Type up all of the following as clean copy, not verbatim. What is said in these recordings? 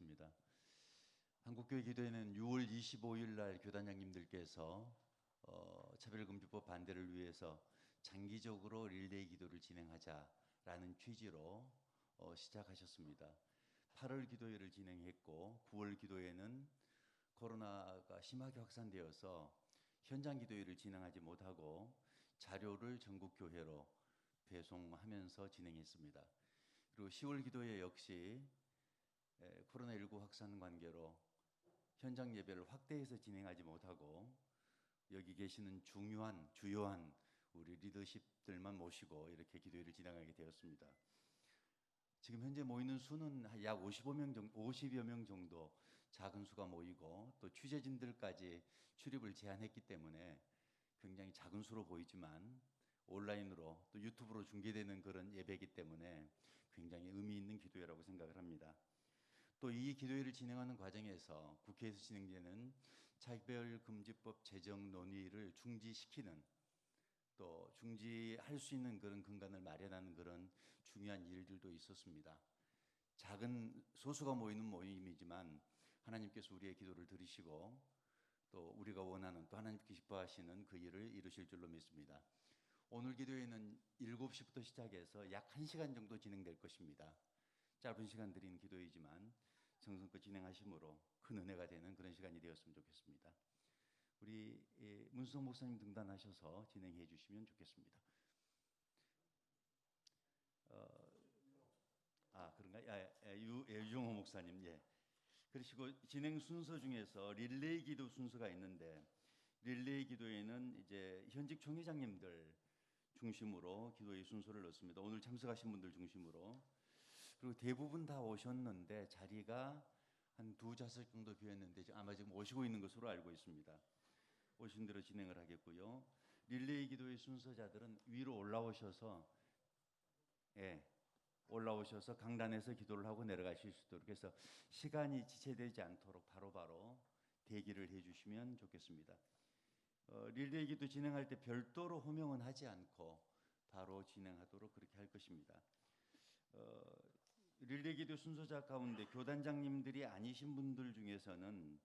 기도하겠습니다. 한국교회 기도회는 6월 25일 날 교단장님들께서 차별금지법 반대를 위해서 장기적으로 릴레이 기도를 진행하자라는 취지로 시작하셨습니다. 8월 기도회를 진행했고 9월 기도회는 코로나가 심하게 확산되어서 현장 기도회를 진행하지 못하고 자료를 전국 교회로 배송하면서 진행했습니다. 그리고 10월 기도회 역시 코로나19 확산 관계로 현장 예배를 확대해서 진행하지 못하고 여기 계시는 주요한 우리 리더십들만 모시고 이렇게 기도회를 진행하게 되었습니다. 지금 현재 모이는 수는 약 50여 명 정도 작은 수가 모이고 또 취재진들까지 출입을 제한했기 때문에 굉장히 작은 수로 보이지만 온라인으로 또 유튜브로 중계되는 그런 예배이기 때문에 굉장히 의미 있는 기도회라고 생각을 합니다. 또 이 기도회를 진행하는 과정에서 국회에서 진행되는 차별금지법 제정 논의를 중지시키는 또 중지할 수 있는 그런 근간을 마련하는 그런 중요한 일들도 있었습니다. 작은 소수가 모이는 모임이지만 하나님께서 우리의 기도를 들으시고 또 우리가 원하는 또 하나님께 기뻐하시는 그 일을 이루실 줄로 믿습니다. 오늘 기도회는 7시부터 시작해서 약 1시간 정도 진행될 것입니다. 짧은 시간 드린 기도이지만 정성껏 진행하심으로 큰 은혜가 되는 그런 시간이 되었으면 좋겠습니다. 우리 문수성 목사님 등단하셔서 진행해 주시면 좋겠습니다. 그런가요? 유종호 목사님, 예. 그러시고 진행 순서 중에서 릴레이 기도 순서가 있는데 릴레이 기도에는 이제 현직 총회장님들 중심으로 기도의 순서를 넣습니다. 오늘 참석하신 분들 중심으로. 그리고 대부분 다 오셨는데 자리가 한 2좌석 정도 비었는데 아마 지금 오시고 있는 것으로 알고 있습니다. 오신 대로 진행을 하겠고요. 릴레이 기도의 순서자들은 위로 올라오셔서 강단에서 기도를 하고 내려가실 수 있도록 해서 시간이 지체되지 않도록 바로바로 대기를 해주시면 좋겠습니다. 릴레이 기도 진행할 때 별도로 호명은 하지 않고 바로 진행하도록 그렇게 할 것입니다. 릴레이 기도 순서자 가운데 교단장님들이 아니신 분들 중에서는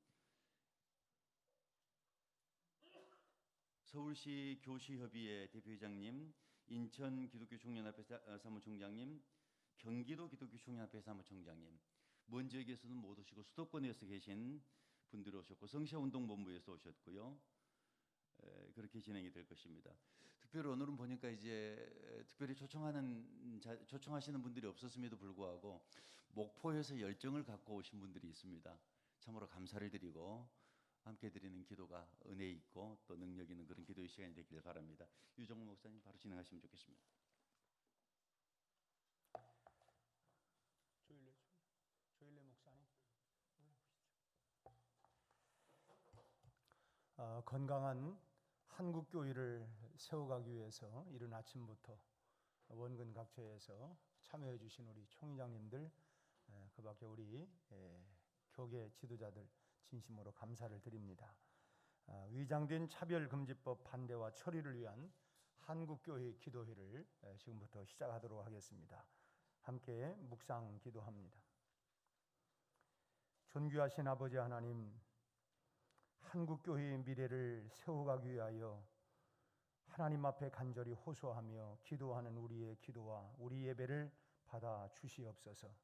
서울시 교시협의회 대표회장님, 인천 기독교 총연합회 사무총장님, 경기도 기독교 총연합회 사무총장님, 먼 지역에서는 못 오시고 수도권에서 계신 분들이 오셨고 성시운동본부에서 오셨고요. 그렇게 진행이 될 것입니다. 특별히 오늘은 보니까 이제 특별히 초청하시는 분들이 없었음에도 불구하고 목포에서 열정을 갖고 오신 분들이 있습니다. 참으로 감사를 드리고 함께 드리는 기도가 은혜 있고 또 능력 있는 그런 기도의 시간이 되기를 바랍니다. 유정호 목사님 바로 진행하시면 좋겠습니다. 조일래 목사님 건강한 한국교회를 세워가기 위해서 이른 아침부터 원근 각처에서 참여해 주신 우리 총회장님들, 그 밖에 우리 교계 지도자들 진심으로 감사를 드립니다. 위장된 차별금지법 반대와 처리를 위한 한국교회 기도회를 지금부터 시작하도록 하겠습니다. 함께 묵상 기도합니다. 존귀하신 아버지 하나님, 한국교회의 미래를 세워가기 위하여 하나님 앞에 간절히 호소하며 기도하는 우리의 기도와 우리 예배를 받아 주시옵소서.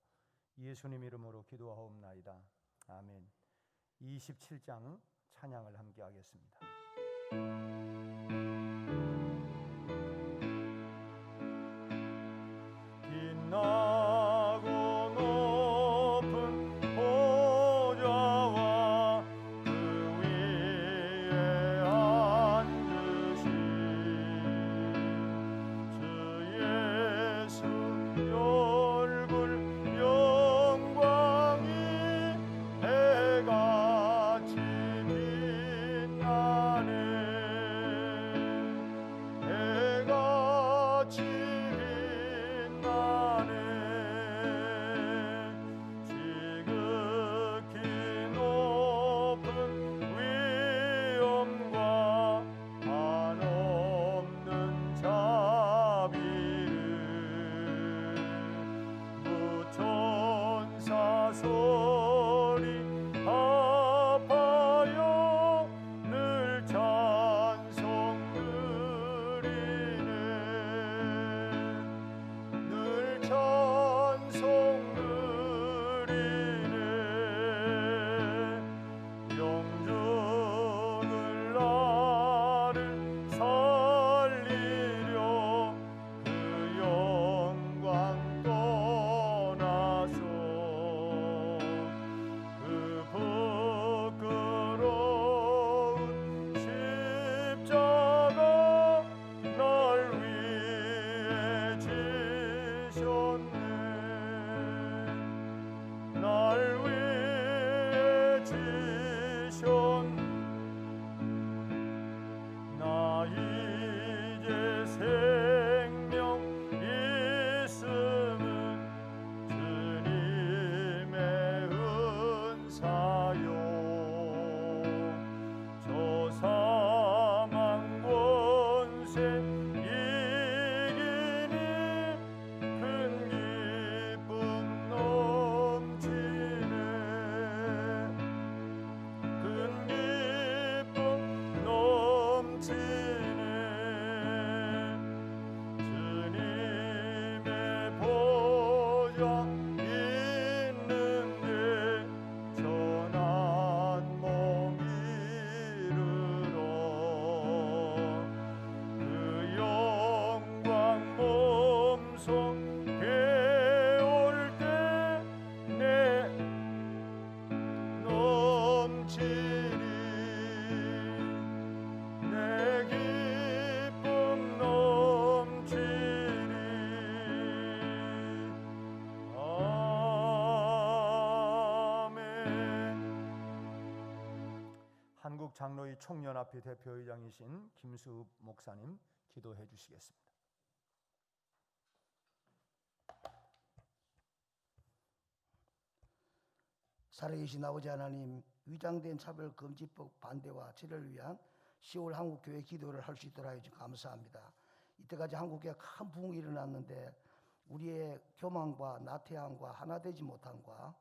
예수님 이름으로 기도하옵나이다. 아멘. 27장 찬양을 함께 하겠습니다. 빛나고 높은 보좌와 그 위에 앉으신 주 예수 얼굴 영광이 해같이 빛나네. 영적을 나를 살리려 그 영광 떠나서 그 부끄러운 십자가 날 위해 지셨네. 날 위해 지셨네. 나 이제 생명 있음은 주님의 은사요. 저 사망 권세 이기니 큰 기쁨 넘치네. 큰 기쁨 넘치네. 주님의 보좌 있는데 전한 몸 이르러 그 영광 몸소 배울 때 내 넘치리. 내 기쁨 넘치리. 아멘. 한국 장로회 총연합회 대표회장이신 김수읍 목사님 기도해 주시겠습니다. 살아계신 아버지 하나님, 위장된 차별금지법 반대와 제를 위한 10월 한국교회 기도를 할 수 있도록 하여 주셔서 감사합니다. 이때까지 한국교회가 큰 부흥이 일어났는데 우리의 교만과 나태함과 하나 되지 못함과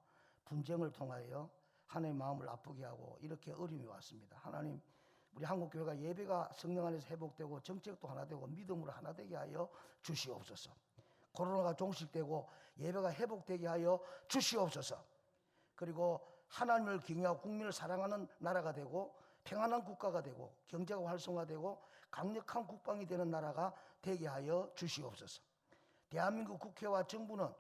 분쟁을 통하여 하나님의 마음을 아프게 하고 이렇게 어려움이 왔습니다. 하나님, 우리 한국교회가 예배가 성령 안에서 회복되고 정책도 하나 되고 믿음으로 하나 되게 하여 주시옵소서. 코로나가 종식되고 예배가 회복되게 하여 주시옵소서. 그리고 하나님을 경외하고 국민을 사랑하는 나라가 되고 평안한 국가가 되고 경제가 활성화되고 강력한 국방이 되는 나라가 되게 하여 주시옵소서. 대한민국 국회와 정부는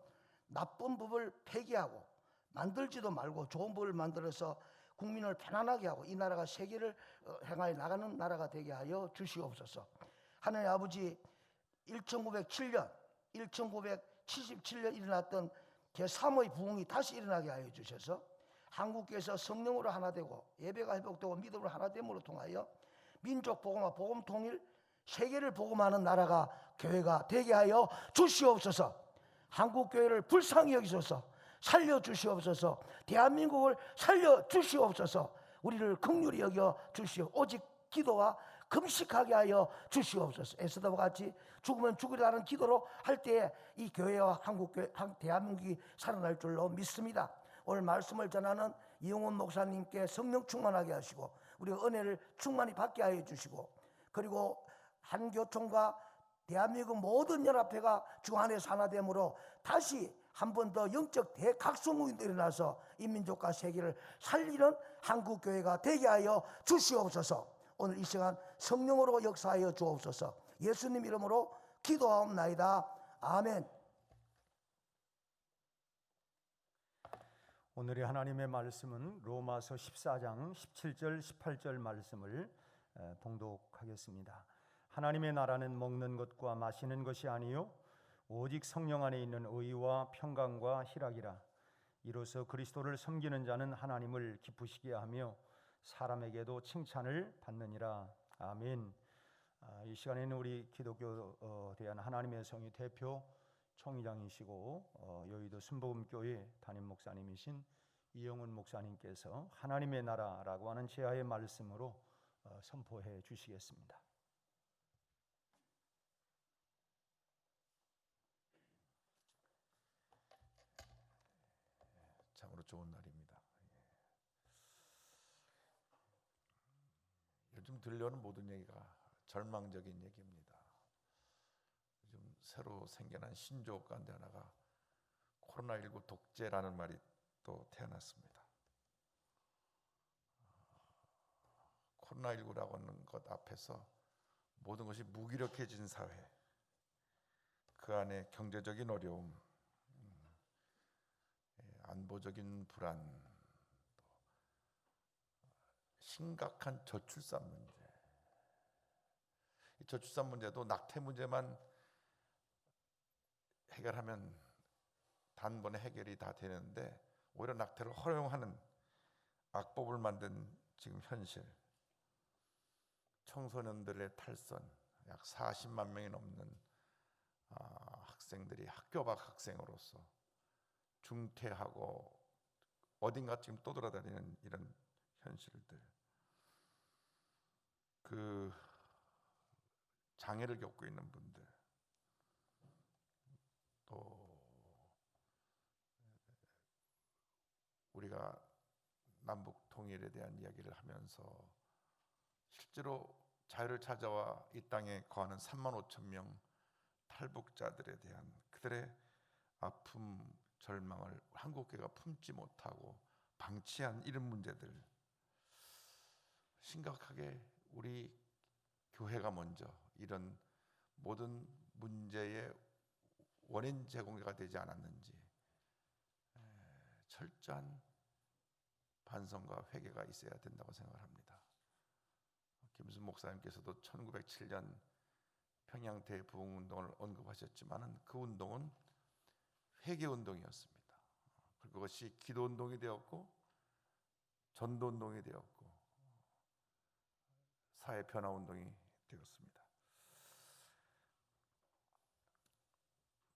나쁜 법을 폐기하고 만들지도 말고 좋은 법을 만들어서 국민을 편안하게 하고 이 나라가 세계를 향하여 나가는 나라가 되게 하여 주시옵소서. 하나님 아버지, 1977년 일어났던 제3의 부흥이 다시 일어나게 하여 주셔서 한국에서 성령으로 하나 되고 예배가 회복되고 믿음으로 하나 됨으로 통하여 민족 복음화, 복음 통일, 세계를 복음하는 나라가 교회가 되게 하여 주시옵소서. 한국교회를 불쌍히 여기소서. 살려주시옵소서. 대한민국을 살려주시옵소서. 우리를 긍휼히 여겨 주시오. 오직 기도와 금식하게 하여 주시옵소서. 에스더와 같이 죽으면 죽으리라는 기도로 할 때에 이 교회와 한국교회, 대한민국이 살아날 줄로 믿습니다. 오늘 말씀을 전하는 이용훈 목사님께 성령 충만하게 하시고 우리가 은혜를 충만히 받게 하여 주시고, 그리고 한교총과 대한민국 모든 연합회가 주 안에서 하나됨으로 다시 한 번 더 영적 대각성운동이 일어나서 인민족과 세계를 살리는 한국교회가 되게 하여 주시옵소서. 오늘 이 시간 성령으로 역사하여 주옵소서. 예수님 이름으로 기도하옵나이다. 아멘. 오늘의 하나님의 말씀은 로마서 14장 17절 18절 말씀을 봉독하겠습니다. 하나님의 나라는 먹는 것과 마시는 것이 아니요 오직 성령 안에 있는 의와 평강과 희락이라. 이로써 그리스도를 섬기는 자는 하나님을 기쁘시게 하며 사람에게도 칭찬을 받느니라. 아멘. 이 시간에는 우리 기독교 대한 하나님의 성의 대표 총회장이시고 여의도 순복음교회 담임 목사님이신 이영훈 목사님께서 하나님의 나라라고 하는 제하의 말씀으로 선포해 주시겠습니다. 참으로 좋은 날입니다. 요즘 들려오는 모든 얘기가 절망적인 얘기입니다. 요즘 새로 생겨난 신조어 가운데 하나가 코로나19 독재라는 말이 또 태어났습니다. 코로나19라고 하는 것 앞에서 모든 것이 무기력해진 사회, 그 안에 경제적인 어려움, 안보적인 불안, 심각한 저출산 문제. 이 저출산 문제도 낙태 문제만 해결하면 단번에 해결이 다 되는데 오히려 낙태를 허용하는 악법을 만든 지금 현실. 청소년들의 탈선, 약 40만 명이 넘는 학생들이 학교 밖 학생으로서 중퇴하고 어딘가 지금 떠돌아다니는 이런 현실들, 그 장애를 겪고 있는 분들, 또 우리가 남북 통일에 대한 이야기를 하면서 실제로 자유를 찾아와 이 땅에 거하는 3만 5천 명 탈북자들에 대한 그들의 아픔, 절망을 한국교회가 품지 못하고 방치한 이런 문제들, 심각하게 우리 교회가 먼저 이런 모든 문제의 원인 제공자가 되지 않았는지 철저한 반성과 회개가 있어야 된다고 생각을 합니다. 김순 목사님께서도 1907년 평양 대부흥운동을 언급하셨지만 그 운동은 회개운동이었습니다. 그것이 기도운동이 되었고 전도운동이 되었고 사회변화운동이 되었습니다.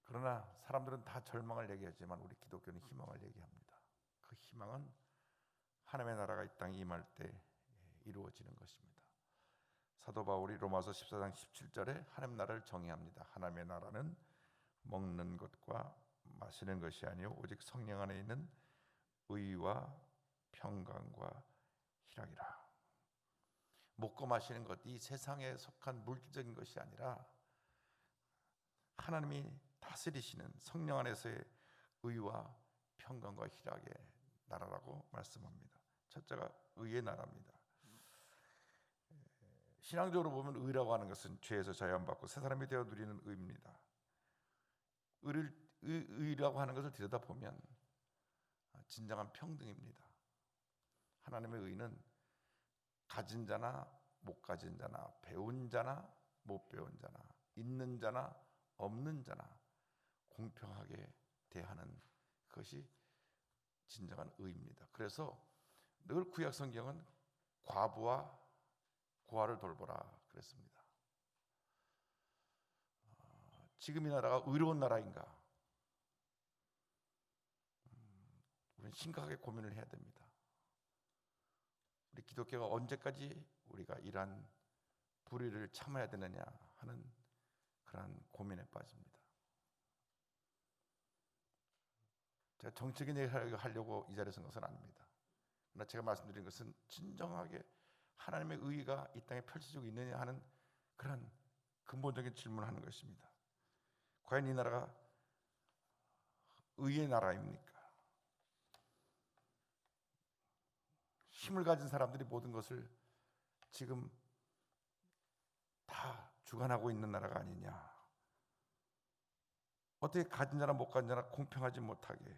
그러나 사람들은 다 절망을 얘기하지만 우리 기독교는 희망을 얘기합니다. 그 희망은 하나님의 나라가 이 땅에 임할 때 이루어지는 것입니다. 사도 바울이 로마서 14장 17절에 하나님 나라를 정의합니다. 하나님의 나라는 먹는 것과 마시는 것이 아니요 오직 성령 안에 있는 의와 평강과 희락이라. 먹고 마시는 것, 이 세상에 속한 물질적인 것이 아니라 하나님이 다스리시는 성령 안에서의 의와 평강과 희락의 나라라고 말씀합니다. 첫째가 의의 나라입니다. 신앙적으로 보면 의라고 하는 것은 죄에서 자유함받고 새 사람이 되어 누리는 의입니다. 의라고 하는 것을 들여다보면 진정한 평등입니다. 하나님의 의는 가진 자나 못 가진 자나 배운 자나 못 배운 자나 있는 자나 없는 자나 공평하게 대하는 것이 진정한 의입니다. 그래서 늘 구약 성경은 과부와 고아를 돌보라 그랬습니다. 지금 이 나라가 의로운 나라인가? 우리는 심각하게 고민을 해야 됩니다. 우리 기독교가 언제까지 우리가 이러한 불의를 참아야 되느냐 하는 그러한 고민에 빠집니다. 제가 정책인 얘기를 하려고 이 자리에 선 것은 아닙니다. 그러나 제가 말씀드린 것은 진정하게 하나님의 의가 이 땅에 펼쳐지고 있느냐 하는 그런 근본적인 질문을 하는 것입니다. 과연 이 나라가 의의 나라입니까? 힘을 가진 사람들이 모든 것을 지금 다 주관하고 있는 나라가 아니냐. 어떻게 가진 자나 못 가진 자나 공평하지 못하게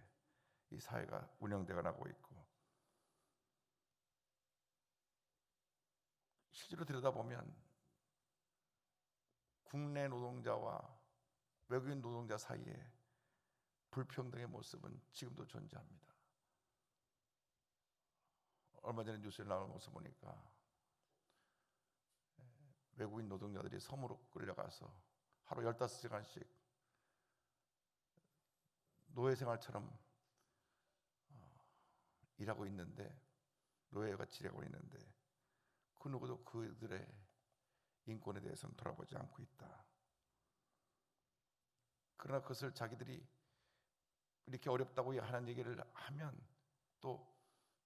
이 사회가 운영되어 가고 있고, 실제로 들여다보면 국내 노동자와 외국인 노동자 사이에 불평등의 모습은 지금도 존재합니다. 얼마 전에 뉴스에 나온 것을 보니까 외국인 노동자들이 섬으로 끌려가서 하루 15시간씩 노예 생활처럼 일하고 있는데, 노예가 지내고 있는데 그 누구도 그들의 인권에 대해서는 돌아보지 않고 있다. 그러나 그것을 자기들이 이렇게 어렵다고 하는 얘기를 하면 또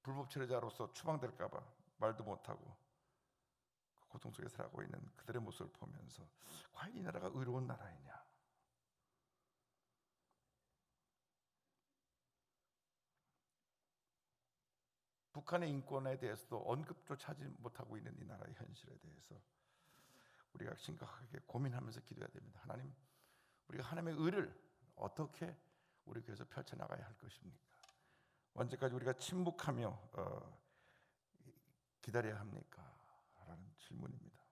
불법 체류자로서 추방될까 봐 말도 못하고 고통 속에 살아가고 있는 그들의 모습을 보면서 과연 이 나라가 의로운 나라이냐? 북한의 인권에 대해서도 언급조차 하지 못하고 있는 이 나라의 현실에 대해서 우리가 심각하게 고민하면서 기도해야 됩니다. 하나님, 우리가 하나님의 의를 어떻게 우리 교회에서 펼쳐나가야 할 것입니까? 언제까지 우리가 침묵하며 기다려야 합니까? 라는 질문입니다.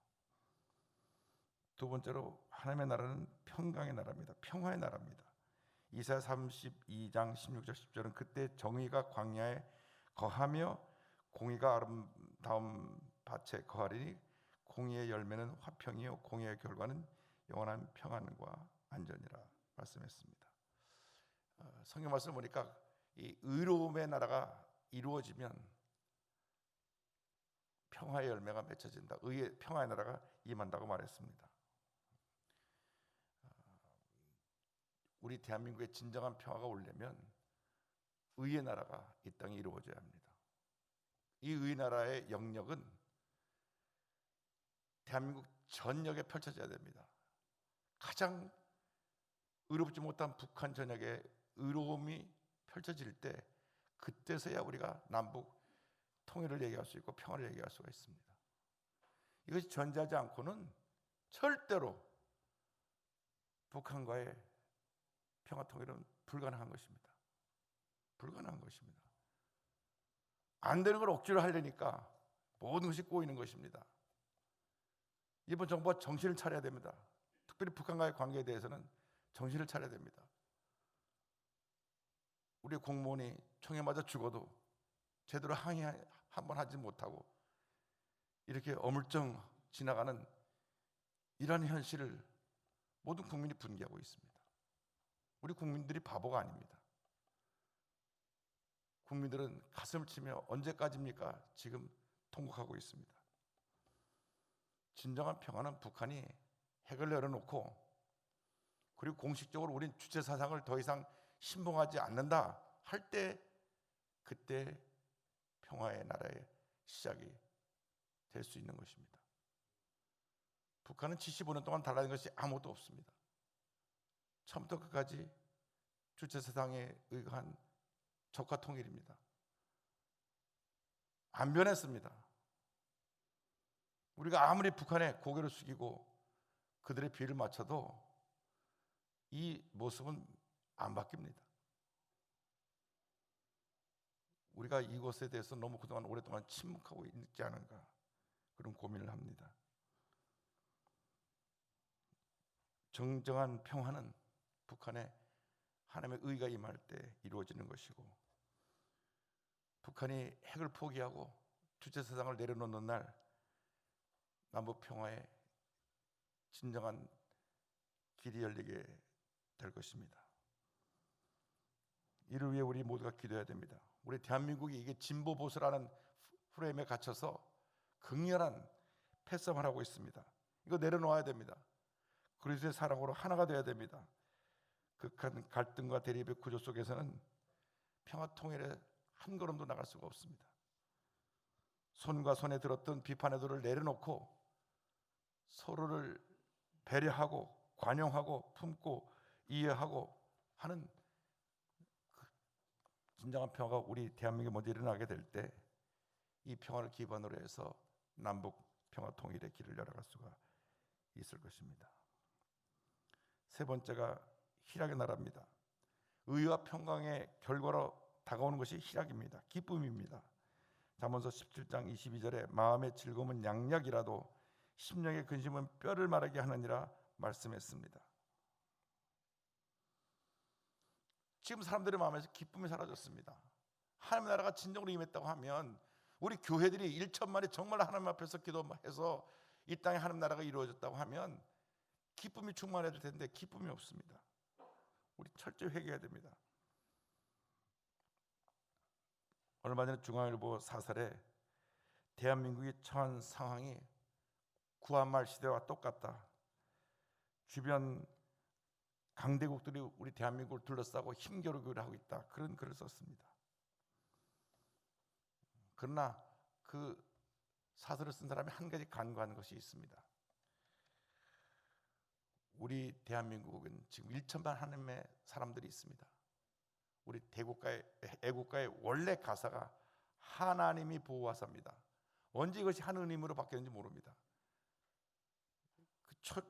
두 번째로 하나님의 나라는 평강의 나라입니다. 평화의 나라입니다. 이사야 32장 16절 10절은 그때 정의가 광야에 거하며 공의가 아름다운 밭에 거하리니 공의의 열매는 화평이요 공의의 결과는 영원한 평안과 안전이라 말씀했습니다. 성경 말씀을 보니까 이 의로움의 나라가 이루어지면 평화의 열매가 맺혀진다. 의의 평화의 나라가 임한다고 말했습니다. 우리 대한민국의 진정한 평화가 오려면 의의 나라가 이 땅에 이루어져야 합니다. 이 의의 나라의 영역은 대한민국 전역에 펼쳐져야 됩니다. 가장 의롭지 못한 북한 전역에 의로움이 펼쳐질 때 그때서야 우리가 남북 통일을 얘기할 수 있고 평화를 얘기할 수가 있습니다. 이것이 존재하지 않고는 절대로 북한과의 평화 통일은 불가능한 것입니다. 불가능한 것입니다. 안 되는 걸 억지로 하려니까 모든 것이 꼬이는 것입니다. 이번 정부가 정신을 차려야 됩니다. 특별히 북한과의 관계에 대해서는 정신을 차려야 됩니다. 우리 공무원이 총에 맞아 죽어도 제대로 항의 한번 하지 못하고 이렇게 어물쩡 지나가는 이러한 현실을 모든 국민이 분개하고 있습니다. 우리 국민들이 바보가 아닙니다. 국민들은 가슴을 치며 언제까지입니까? 지금 통곡하고 있습니다. 진정한 평화는 북한이 핵을 내려놓고 그리고 공식적으로 우린 주체 사상을 더 이상 신봉하지 않는다 할 때 그때 평화의 나라의 시작이 될 수 있는 것입니다. 북한은 75년 동안 달라진 것이 아무것도 없습니다. 처음부터 끝까지 주체 사상에 의한 적화 통일입니다. 안 변했습니다. 우리가 아무리 북한에 고개를 숙이고 그들의 비를 맞춰도 이 모습은 안 바뀝니다. 우리가 이것에 대해서 너무 그동안 오랫동안 침묵하고 있지 않은가 그런 고민을 합니다. 정정한 평화는 북한에 하나님의 의가 임할 때 이루어지는 것이고 북한이 핵을 포기하고 주체 사상을 내려놓는 날 남북 평화의 진정한 길이 열리게 될 것입니다. 이를 위해 우리 모두가 기도해야 됩니다. 우리 대한민국이 이게 진보 보수라는 프레임에 갇혀서 극렬한 패싸움을 하고 있습니다. 이거 내려놓아야 됩니다. 그리스도의 사랑으로 하나가 되어야 됩니다. 극한 갈등과 대립의 구조 속에서는 평화 통일에 한 걸음도 나갈 수가 없습니다. 손과 손에 들었던 비판의 돌을 내려놓고 서로를 배려하고 관용하고 품고 이해하고 하는 진정한 평화가 우리 대한민국에 먼저 일어나게 될 때 이 평화를 기반으로 해서 남북 평화 통일의 길을 열어갈 수가 있을 것입니다. 세 번째가 희락의 나라입니다. 의와 평강의 결과로 다가오는 것이 희락입니다. 기쁨입니다. 잠언서 17장 22절에 마음의 즐거움은 양약이라도 심령의 근심은 뼈를 마르게 하느니라 말씀했습니다. 지금 사람들의 마음에서 기쁨이 사라졌습니다. 하나님의 나라가 진정으로 임했다고 하면 우리 교회들이 1천만이 정말 하나님 앞에서 기도해서 이 땅에 하나님 나라가 이루어졌다고 하면 기쁨이 충만해질 텐데 기쁨이 없습니다. 우리 철저히 회개해야 됩니다. 얼마 전에 중앙일보 사설에 대한민국이 처한 상황이 구한말 시대와 똑같다. 주변 강대국들이 우리 대한민국을 둘러싸고 힘겨루기를 하고 있다. 그런 글을 썼습니다. 그러나 그 사설을 쓴 사람이 한 가지 간과한 것이 있습니다. 우리 대한민국은 지금 1천만 하나님의 사람들이 있습니다. 우리 애국가의 원래 가사가 하나님이 보호하사입니다. 언제 이것이 하느님으로 바뀌었는지 모릅니다.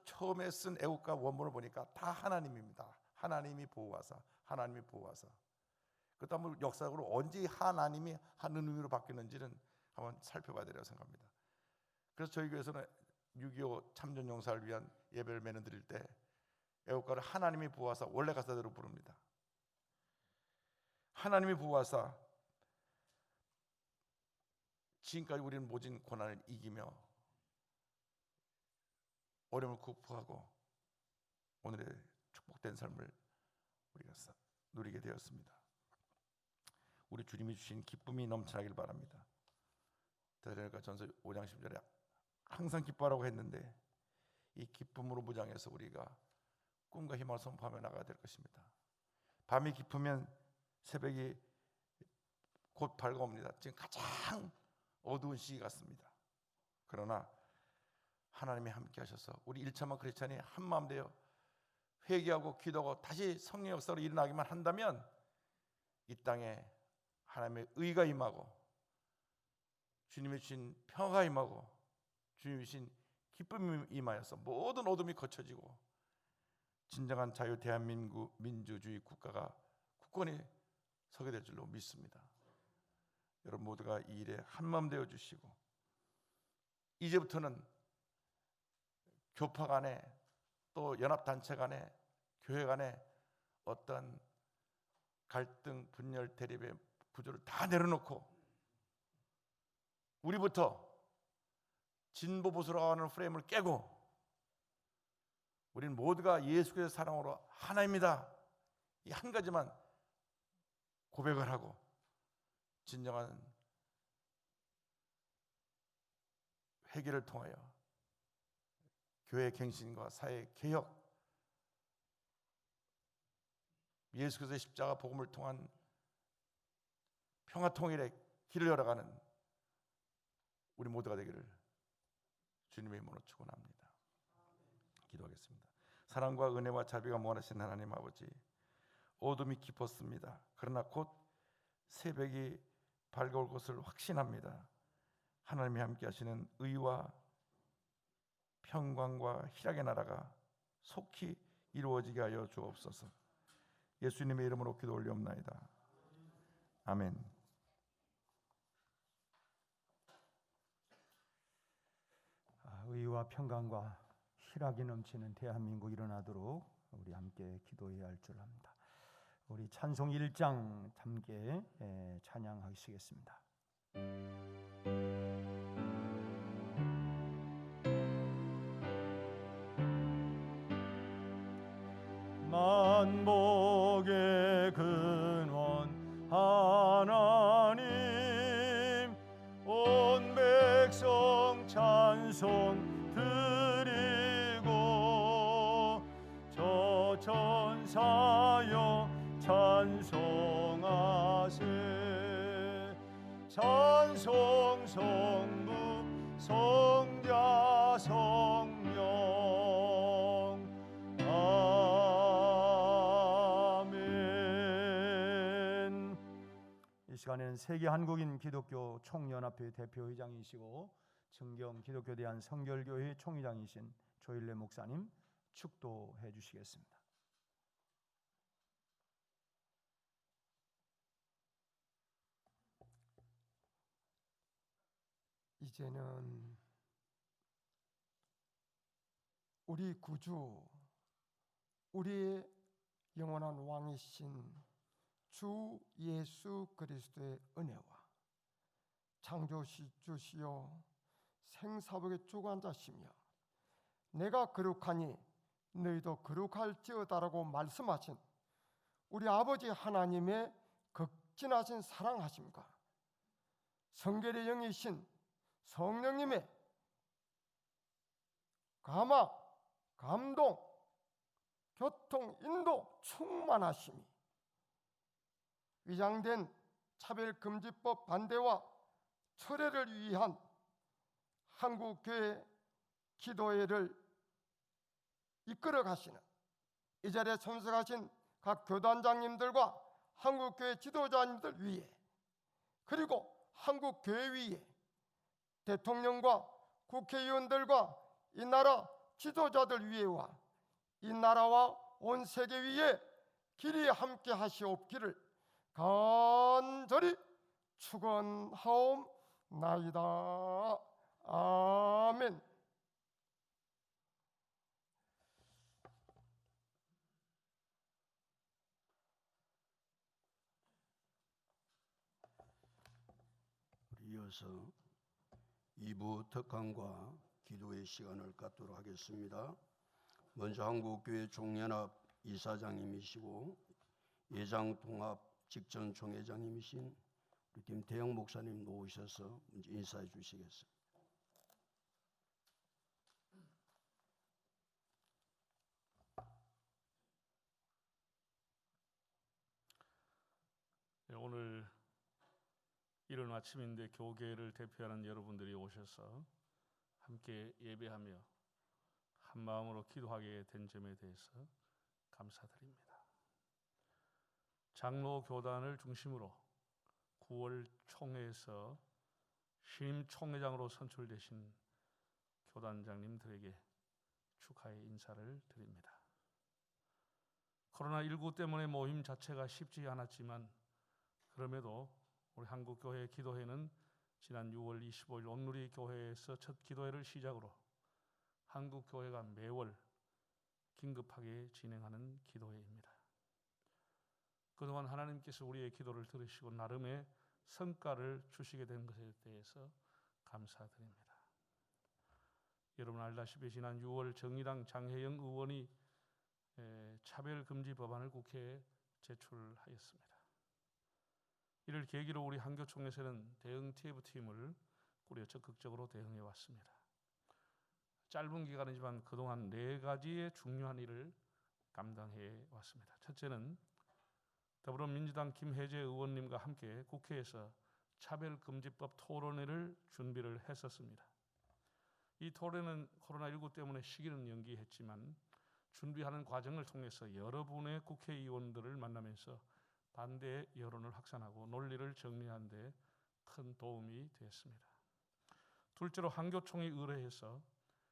처음에 쓴 애국가 원문을 보니까 다 하나님입니다. 하나님이 보호하사, 하나님이 보호하사. 그것도 한번 역사적으로 언제 하나님이 하느님으로 바뀌었는지는 한번 살펴봐야 되라고 생각합니다. 그래서 저희 교회에서는 6.25 참전용사를 위한 예배를 매년 드릴 때 애국가를 하나님이 보호하사 원래 가사대로 부릅니다. 하나님이 보호하사 지금까지 우리는 모진 고난을 이기며 어려움을 극복하고 오늘의 축복된 삶을 우리가 누리게 되었습니다. 우리 주님이 주신 기쁨이 넘쳐나길 바랍니다. 데살로니가 전서 5장 10절에 항상 기뻐하라고 했는데 이 기쁨으로 무장해서 우리가 꿈과 희망을 선포하며 나가야 될 것입니다. 밤이 깊으면 새벽이 곧 밝아옵니다. 지금 가장 어두운 시기 같습니다. 그러나 하나님이 함께 하셔서 우리 1차만 크리스찬이 한마음 되어 회개하고 기도하고 다시 성령의 역사로 일어나기만 한다면 이 땅에 하나님의 의가 임하고 주님이 주신 평화가 임하고 주님이 주신 기쁨이 임하여서 모든 어둠이 거쳐지고 진정한 자유 대한민국 민주주의 국가가 굳건히 서게 될 줄로 믿습니다. 여러분 모두가 이 일에 한마음 되어 주시고 이제부터는 교파 간에 또 연합단체 간에 교회 간에 어떤 갈등, 분열, 대립의 구조를 다 내려놓고 우리부터 진보 보수로 가는 프레임을 깨고 우리는 모두가 예수 그리스도의 사랑으로 하나입니다. 이 한 가지만 고백을 하고 진정한 회개를 통하여 교회 갱신과 사회 개혁, 예수 그리스도의 십자가 복음을 통한 평화 통일의 길을 열어가는 우리 모두가 되기를 주님의 이름으로 축원합니다. 기도하겠습니다. 사랑과 은혜와 자비가 무한하신 하나님 아버지, 어둠이 깊었습니다. 그러나 곧 새벽이 밝아올 것을 확신합니다. 하나님이 함께 하시는 의와 평강과 희락의 나라가 속히 이루어지게 하여 주옵소서. 예수님의 이름으로 기도 올리옵나이다. 아멘. 의와 평강과 희락이 넘치는 대한민국 일어나도록 우리 함께 기도해야 할 줄 압니다. 우리 찬송 1장 함께 찬양하시겠습니다. 만복의 근원 하나님, 온 백성 찬송 드리고 저 천사여 찬송하세. 찬송 성부 성자 성령 아멘. 이 시간에는 세계 한국인 기독교 총연합회 대표회장이시고 증경 기독교대한 성결교회 총회장이신 조일래 목사님 축도해 주시겠습니다. 이제는 우리 구주, 우리의 영원한 왕이신 주 예수 그리스도의 은혜와 창조주시여 생사복의 주관자시며 내가 거룩하니 너희도 거룩할지어다라고 말씀하신 우리 아버지 하나님의 극진하신 사랑하심과 성결의 영이신 성령님의 감화, 감동, 교통, 인도 충만하심이 위장된 차별금지법 반대와 철회를 위한 한국교회 기도회를 이끌어 가시는 이 자리에 참석하신 각 교단장님들과 한국교회 지도자님들 위해, 그리고 한국 교회위에 대통령과 국회의원들과 이 나라 지도자들 위에와 이 나라와 온 세계 위에 길이 함께 하시옵기를 간절히 축원하옵나이다. 아멘. 이어서 2부 특강과 기도의 시간을 갖도록 하겠습니다. 먼저 한국교회 종연합 이사장님이시고 예장통합 직전 총회장님이신 우리 김태영 목사님 나오셔서 먼저 인사해 주시겠습니다. 오늘 이른 아침인데 교계를 대표하는 여러분들이 오셔서 함께 예배하며 한 마음으로 기도하게 된 점에 대해서 감사드립니다. 장로 교단을 중심으로 9월 총회에서 신임 총회장으로 선출되신 교단장님들에게 축하의 인사를 드립니다. 코로나19 때문에 모임 자체가 쉽지 않았지만 그럼에도 우리 한국교회 기도회는 지난 6월 25일 온누리 교회에서 첫 기도회를 시작으로 한국교회가 매월 긴급하게 진행하는 기도회입니다. 그동안 하나님께서 우리의 기도를 들으시고 나름의 성과를 주시게 된 것에 대해서 감사드립니다. 여러분 알다시피 지난 6월 정의당 장혜영 의원이 차별금지 법안을 국회에 제출하였습니다. 이를 계기로 우리 한교총에서는 대응 TF팀을 꾸려 적극적으로 대응해 왔습니다. 짧은 기간이지만 그동안 4가지의 중요한 일을 감당해 왔습니다. 첫째는 더불어민주당 김혜재 의원님과 함께 국회에서 차별금지법 토론회를 준비를 했었습니다. 이 토론회는 코로나19 때문에 시기는 연기했지만 준비하는 과정을 통해서 여러분의 국회의원들을 만나면서 반대 여론을 확산하고 논리를 정리하는 데 큰 도움이 되었습니다. 둘째로 한교총이 의뢰해서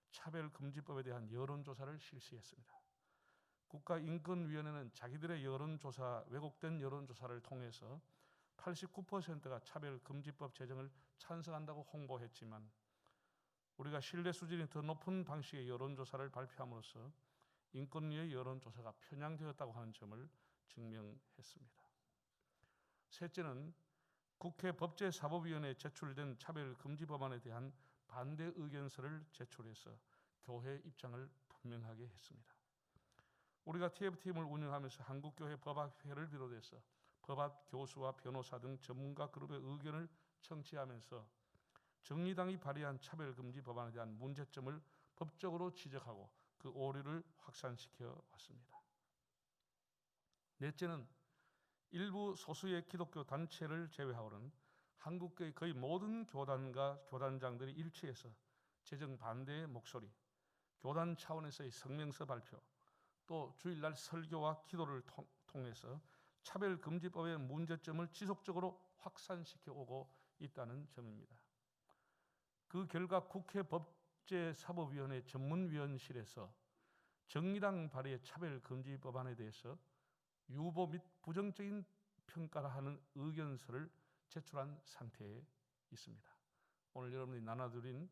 차별금지법에 대한 여론조사를 실시했습니다. 국가인권위원회는 자기들의 여론조사, 왜곡된 여론조사를 통해서 89%가 차별금지법 제정을 찬성한다고 홍보했지만 우리가 신뢰 수준이 더 높은 방식의 여론조사를 발표함으로써 인권위의 여론조사가 편향되었다고 하는 점을 증명했습니다. 셋째는 국회 법제사법위원회에 제출된 차별금지 법안에 대한 반대 의견서를 제출해서 교회 입장을 분명하게 했습니다. 우리가 TF팀을 운영하면서 한국교회 법학회를 비롯해서 법학 교수와 변호사 등 전문가 그룹의 의견을 청취하면서 정의당이 발의한 차별금지 법안에 대한 문제점을 법적으로 지적하고 그 오류를 확산시켜 왔습니다. 넷째는 일부 소수의 기독교 단체를 제외하고는 한국교회 거의 모든 교단과 교단장들이 일치해서 제정 반대의 목소리, 교단 차원에서의 성명서 발표, 또 주일날 설교와 기도를 통해서 차별금지법의 문제점을 지속적으로 확산시켜 오고 있다는 점입니다. 그 결과 국회 법제사법위원회 전문위원실에서 정의당 발의의 차별금지 법안에 대해서 유보 및 부정적인 평가를 하는 의견서를 제출한 상태에 있습니다. 오늘 여러분이 나눠드린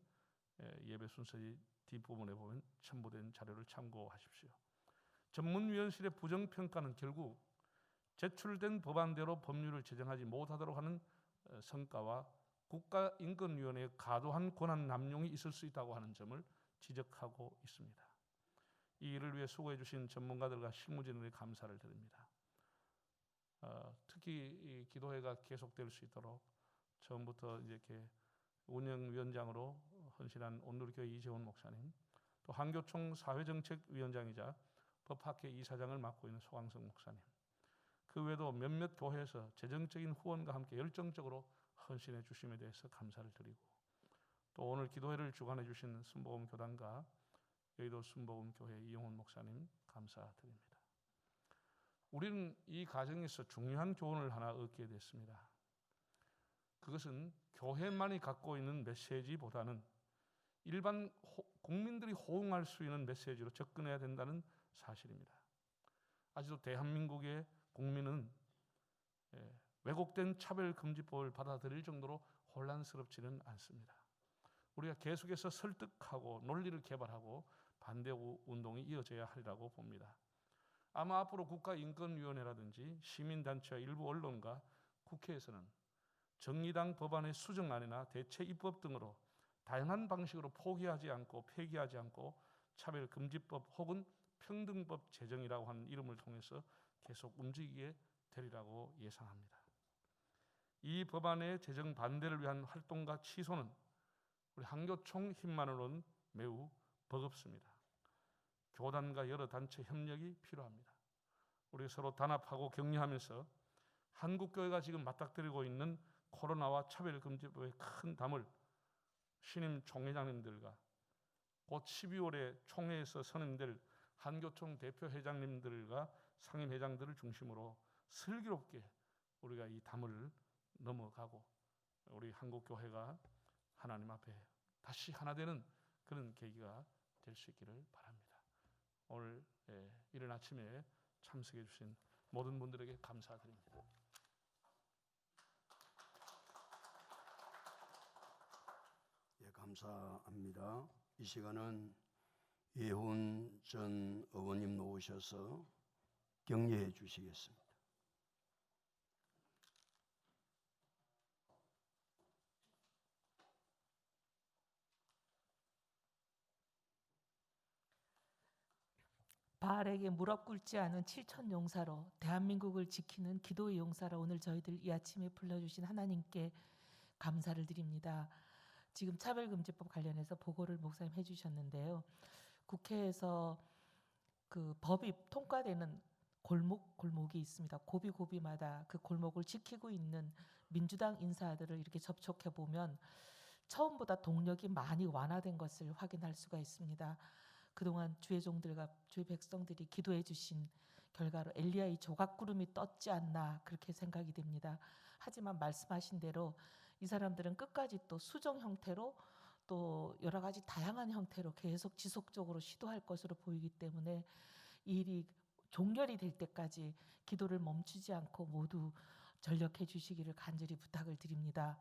예배 순서의 뒷부분에 보면 첨부된 자료를 참고하십시오. 전문위원실의 부정평가는 결국 제출된 법안대로 법률을 제정하지 못하도록 하는 성과와 국가인권위원회의 과도한 권한 남용이 있을 수 있다고 하는 점을 지적하고 있습니다. 이 일을 위해 수고해 주신 전문가들과 실무진들에게 감사를 드립니다. 특히 이 기도회가 계속될 수 있도록 처음부터 이렇게 운영위원장으로 헌신한 온누리교회 이재훈 목사님, 또 한교총 사회정책위원장이자 법학회 이사장을 맡고 있는 소강성 목사님, 그 외에도 몇몇 교회에서 재정적인 후원과 함께 열정적으로 헌신해 주심에 대해서 감사를 드리고, 또 오늘 기도회를 주관해 주신 순복음 교단과 여의도 순복음교회 이용훈 목사님 감사드립니다. 우리는 이 과정에서 중요한 교훈을 하나 얻게 됐습니다. 그것은 교회만이 갖고 있는 메시지보다는 일반 국민들이 호응할 수 있는 메시지로 접근해야 된다는 사실입니다. 아직도 대한민국의 국민은 왜곡된 차별금지법을 받아들일 정도로 혼란스럽지는 않습니다. 우리가 계속해서 설득하고 논리를 개발하고 반대 운동이 이어져야 하리라고 봅니다. 아마 앞으로 국가인권위원회라든지 시민단체와 일부 언론과 국회에서는 정의당 법안의 수정안이나 대체 입법 등으로 다양한 방식으로 포기하지 않고 폐기하지 않고 차별금지법 혹은 평등법 제정이라고 하는 이름을 통해서 계속 움직이게 되리라고 예상합니다. 이 법안의 제정 반대를 위한 활동과 취소는 우리 한교총 힘만으로는 매우 버겁습니다. 교단과 여러 단체 협력이 필요합니다. 우리 서로 단합하고 격려하면서 한국교회가 지금 맞닥뜨리고 있는 코로나와 차별금지법의 큰 담을 신임 총회장님들과 곧 12월에 총회에서 선임될 한교총 대표회장님들과 상임회장들을 중심으로 슬기롭게 우리가 이 담을 넘어가고 우리 한국교회가 하나님 앞에 다시 하나 되는 그런 계기가 될 수 있기를 바랍니다. 오늘 이른 아침에 참석해 주신 모든 분들에게 감사드립니다. 예, 감사합니다. 이 시간은 예훈 전 의원님 나오셔서 격려해 주시겠습니다. 바알에게 무릎 꿇지 않은 7천 용사로 대한민국을 지키는 기도의 용사로 오늘 저희들 이 아침에 불러주신 하나님께 감사를 드립니다. 지금 차별금지법 관련해서 보고를 목사님 해주셨는데요. 국회에서 그 법이 통과되는 골목이 있습니다. 고비고비마다 그 골목을 지키고 있는 민주당 인사들을 이렇게 접촉해 보면 처음보다 동력이 많이 완화된 것을 확인할 수가 있습니다. 그동안 주의 종들과 주의 백성들이 기도해 주신 결과로 엘리야의 조각구름이 떴지 않나 그렇게 생각이 됩니다. 하지만 말씀하신 대로 이 사람들은 끝까지 또 수정 형태로 또 여러 가지 다양한 형태로 계속 지속적으로 시도할 것으로 보이기 때문에 이 일이 종결이 될 때까지 기도를 멈추지 않고 모두 전력해 주시기를 간절히 부탁을 드립니다.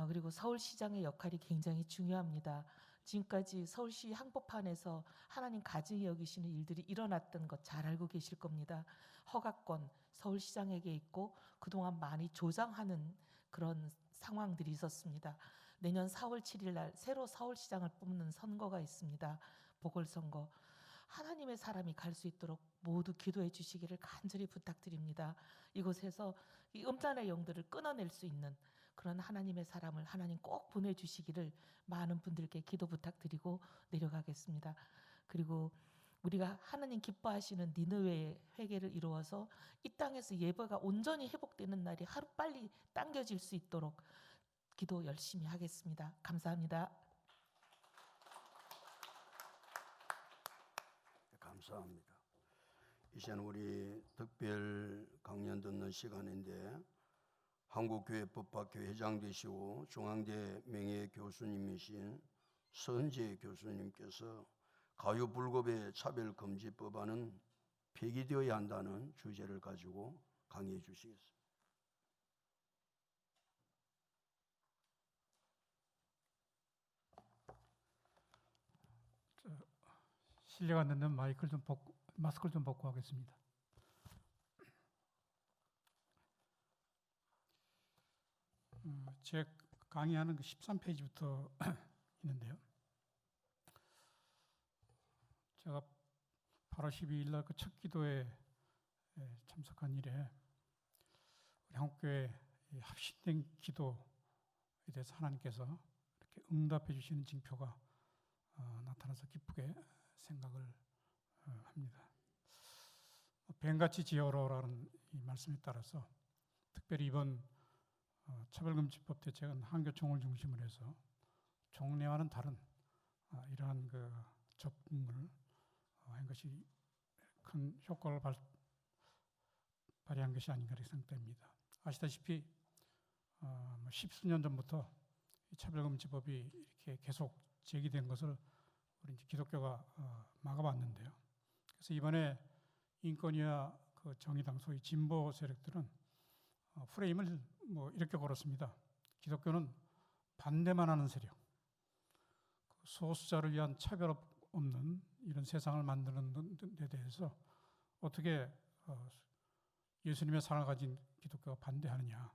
그리고 서울시장의 역할이 굉장히 중요합니다. 지금까지 서울시 한복판에서 하나님 가증히 여기시는 일들이 일어났던 것 잘 알고 계실 겁니다. 허가권 서울시장에게 있고 그동안 많이 조장하는 그런 상황들이 있었습니다. 내년 4월 7일 날 새로 서울시장을 뽑는 선거가 있습니다. 보궐선거. 하나님의 사람이 갈 수 있도록 모두 기도해 주시기를 간절히 부탁드립니다. 이곳에서 이 음란의 영들을 끊어낼 수 있는 그런 하나님의 사람을 하나님 꼭 보내주시기를 많은 분들께 기도 부탁드리고 내려가겠습니다. 그리고 우리가 하나님 기뻐하시는 니느웨의 회개를 이루어서 이 땅에서 예배가 온전히 회복되는 날이 하루빨리 당겨질 수 있도록 기도 열심히 하겠습니다. 감사합니다. 감사합니다. 이제는 우리 특별 강연 듣는 시간인데 한국교회 법학회 회장 되시고 중앙대 명예교수님이신 선재 교수님께서 가요불급의 차별금지법안은 폐기되어야 한다는 주제를 가지고 강의해 주시겠습니다. 실례가 안 되는 마스크를 좀 벗고 하겠습니다. 제 강의하는 그 13페이지부터 있는데요. 제가 8월 12일 날 그 첫 기도에 참석한 이래 우리 한국교회 합심된 기도에 대해서 하나님께서 이렇게 응답해 주시는 징표가 나타나서 기쁘게 생각을 합니다. 뱀같이 지어라라는 이 말씀에 따라서 특별히 이번 차별금지법 대책은 한교총을 중심으로 해서 종래와는 다른 이러한 그 접근을 한 것이 큰 효과를 발휘한 것이 아닌가 이렇게 생각됩니다. 아시다시피 10수년 전부터 이 차별금지법이 이렇게 계속 제기된 것을 우리 이제 기독교가 막아왔는데요. 그래서 이번에 인권위와 그 정의당 소위 진보 세력들은 프레임을 뭐 이렇게 걸었습니다. 기독교는 반대만 하는 세력, 소수자를 위한 차별 없는 이런 세상을 만드는 데 대해서 어떻게 예수님의 사랑을 가진 기독교가 반대하느냐.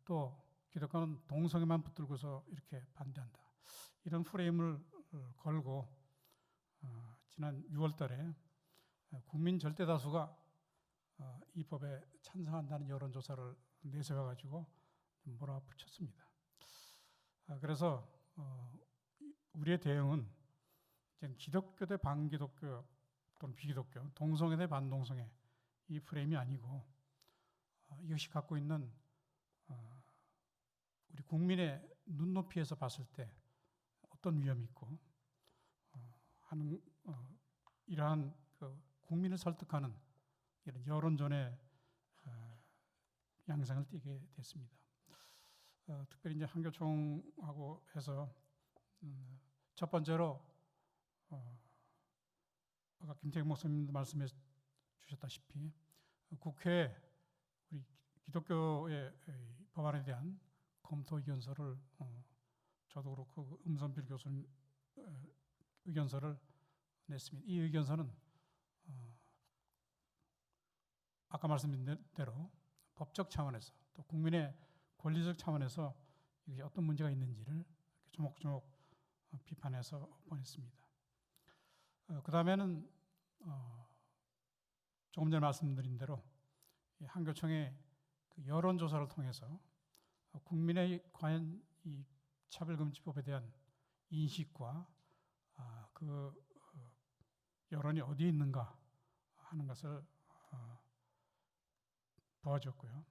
또 기독교는 동성애만 붙들고서 이렇게 반대한다. 이런 프레임을 걸고 지난 6월 달에 국민 절대 다수가 이 법에 찬성한다는 여론조사를 내세워가지고 몰아붙였습니다. 그래서 우리의 대응은 이제 기독교 대 반기독교 또는 비기독교, 동성애 대 반동성애 이 프레임이 아니고 이것이 갖고 있는 우리 국민의 눈높이에서 봤을 때 어떤 위험이 있고 하는 이러한 그 국민을 설득하는 이런 여론전의 양상을 띠게 됐습니다. 특별히 이제 한교총하고 해서 첫 번째로 아까 김태경 목사님도 말씀해 주셨다시피 국회에 우리 기독교의 법안에 대한 검토 의견서를 저도 그렇고 음선필 교수님 의견서를 냈습니다. 이 의견서는 아까 말씀드린 대로 법적 차원에서 또 국민의 권리적 차원에서 이게 어떤 문제가 있는지를 조목조목 비판해서 보냈습니다. 그 다음에는 조금 전에 말씀드린 대로 한교총의 그 여론조사를 통해서 국민의 과연 이 차별금지법에 대한 인식과 그 여론이 어디에 있는가 하는 것을 도와줬고요.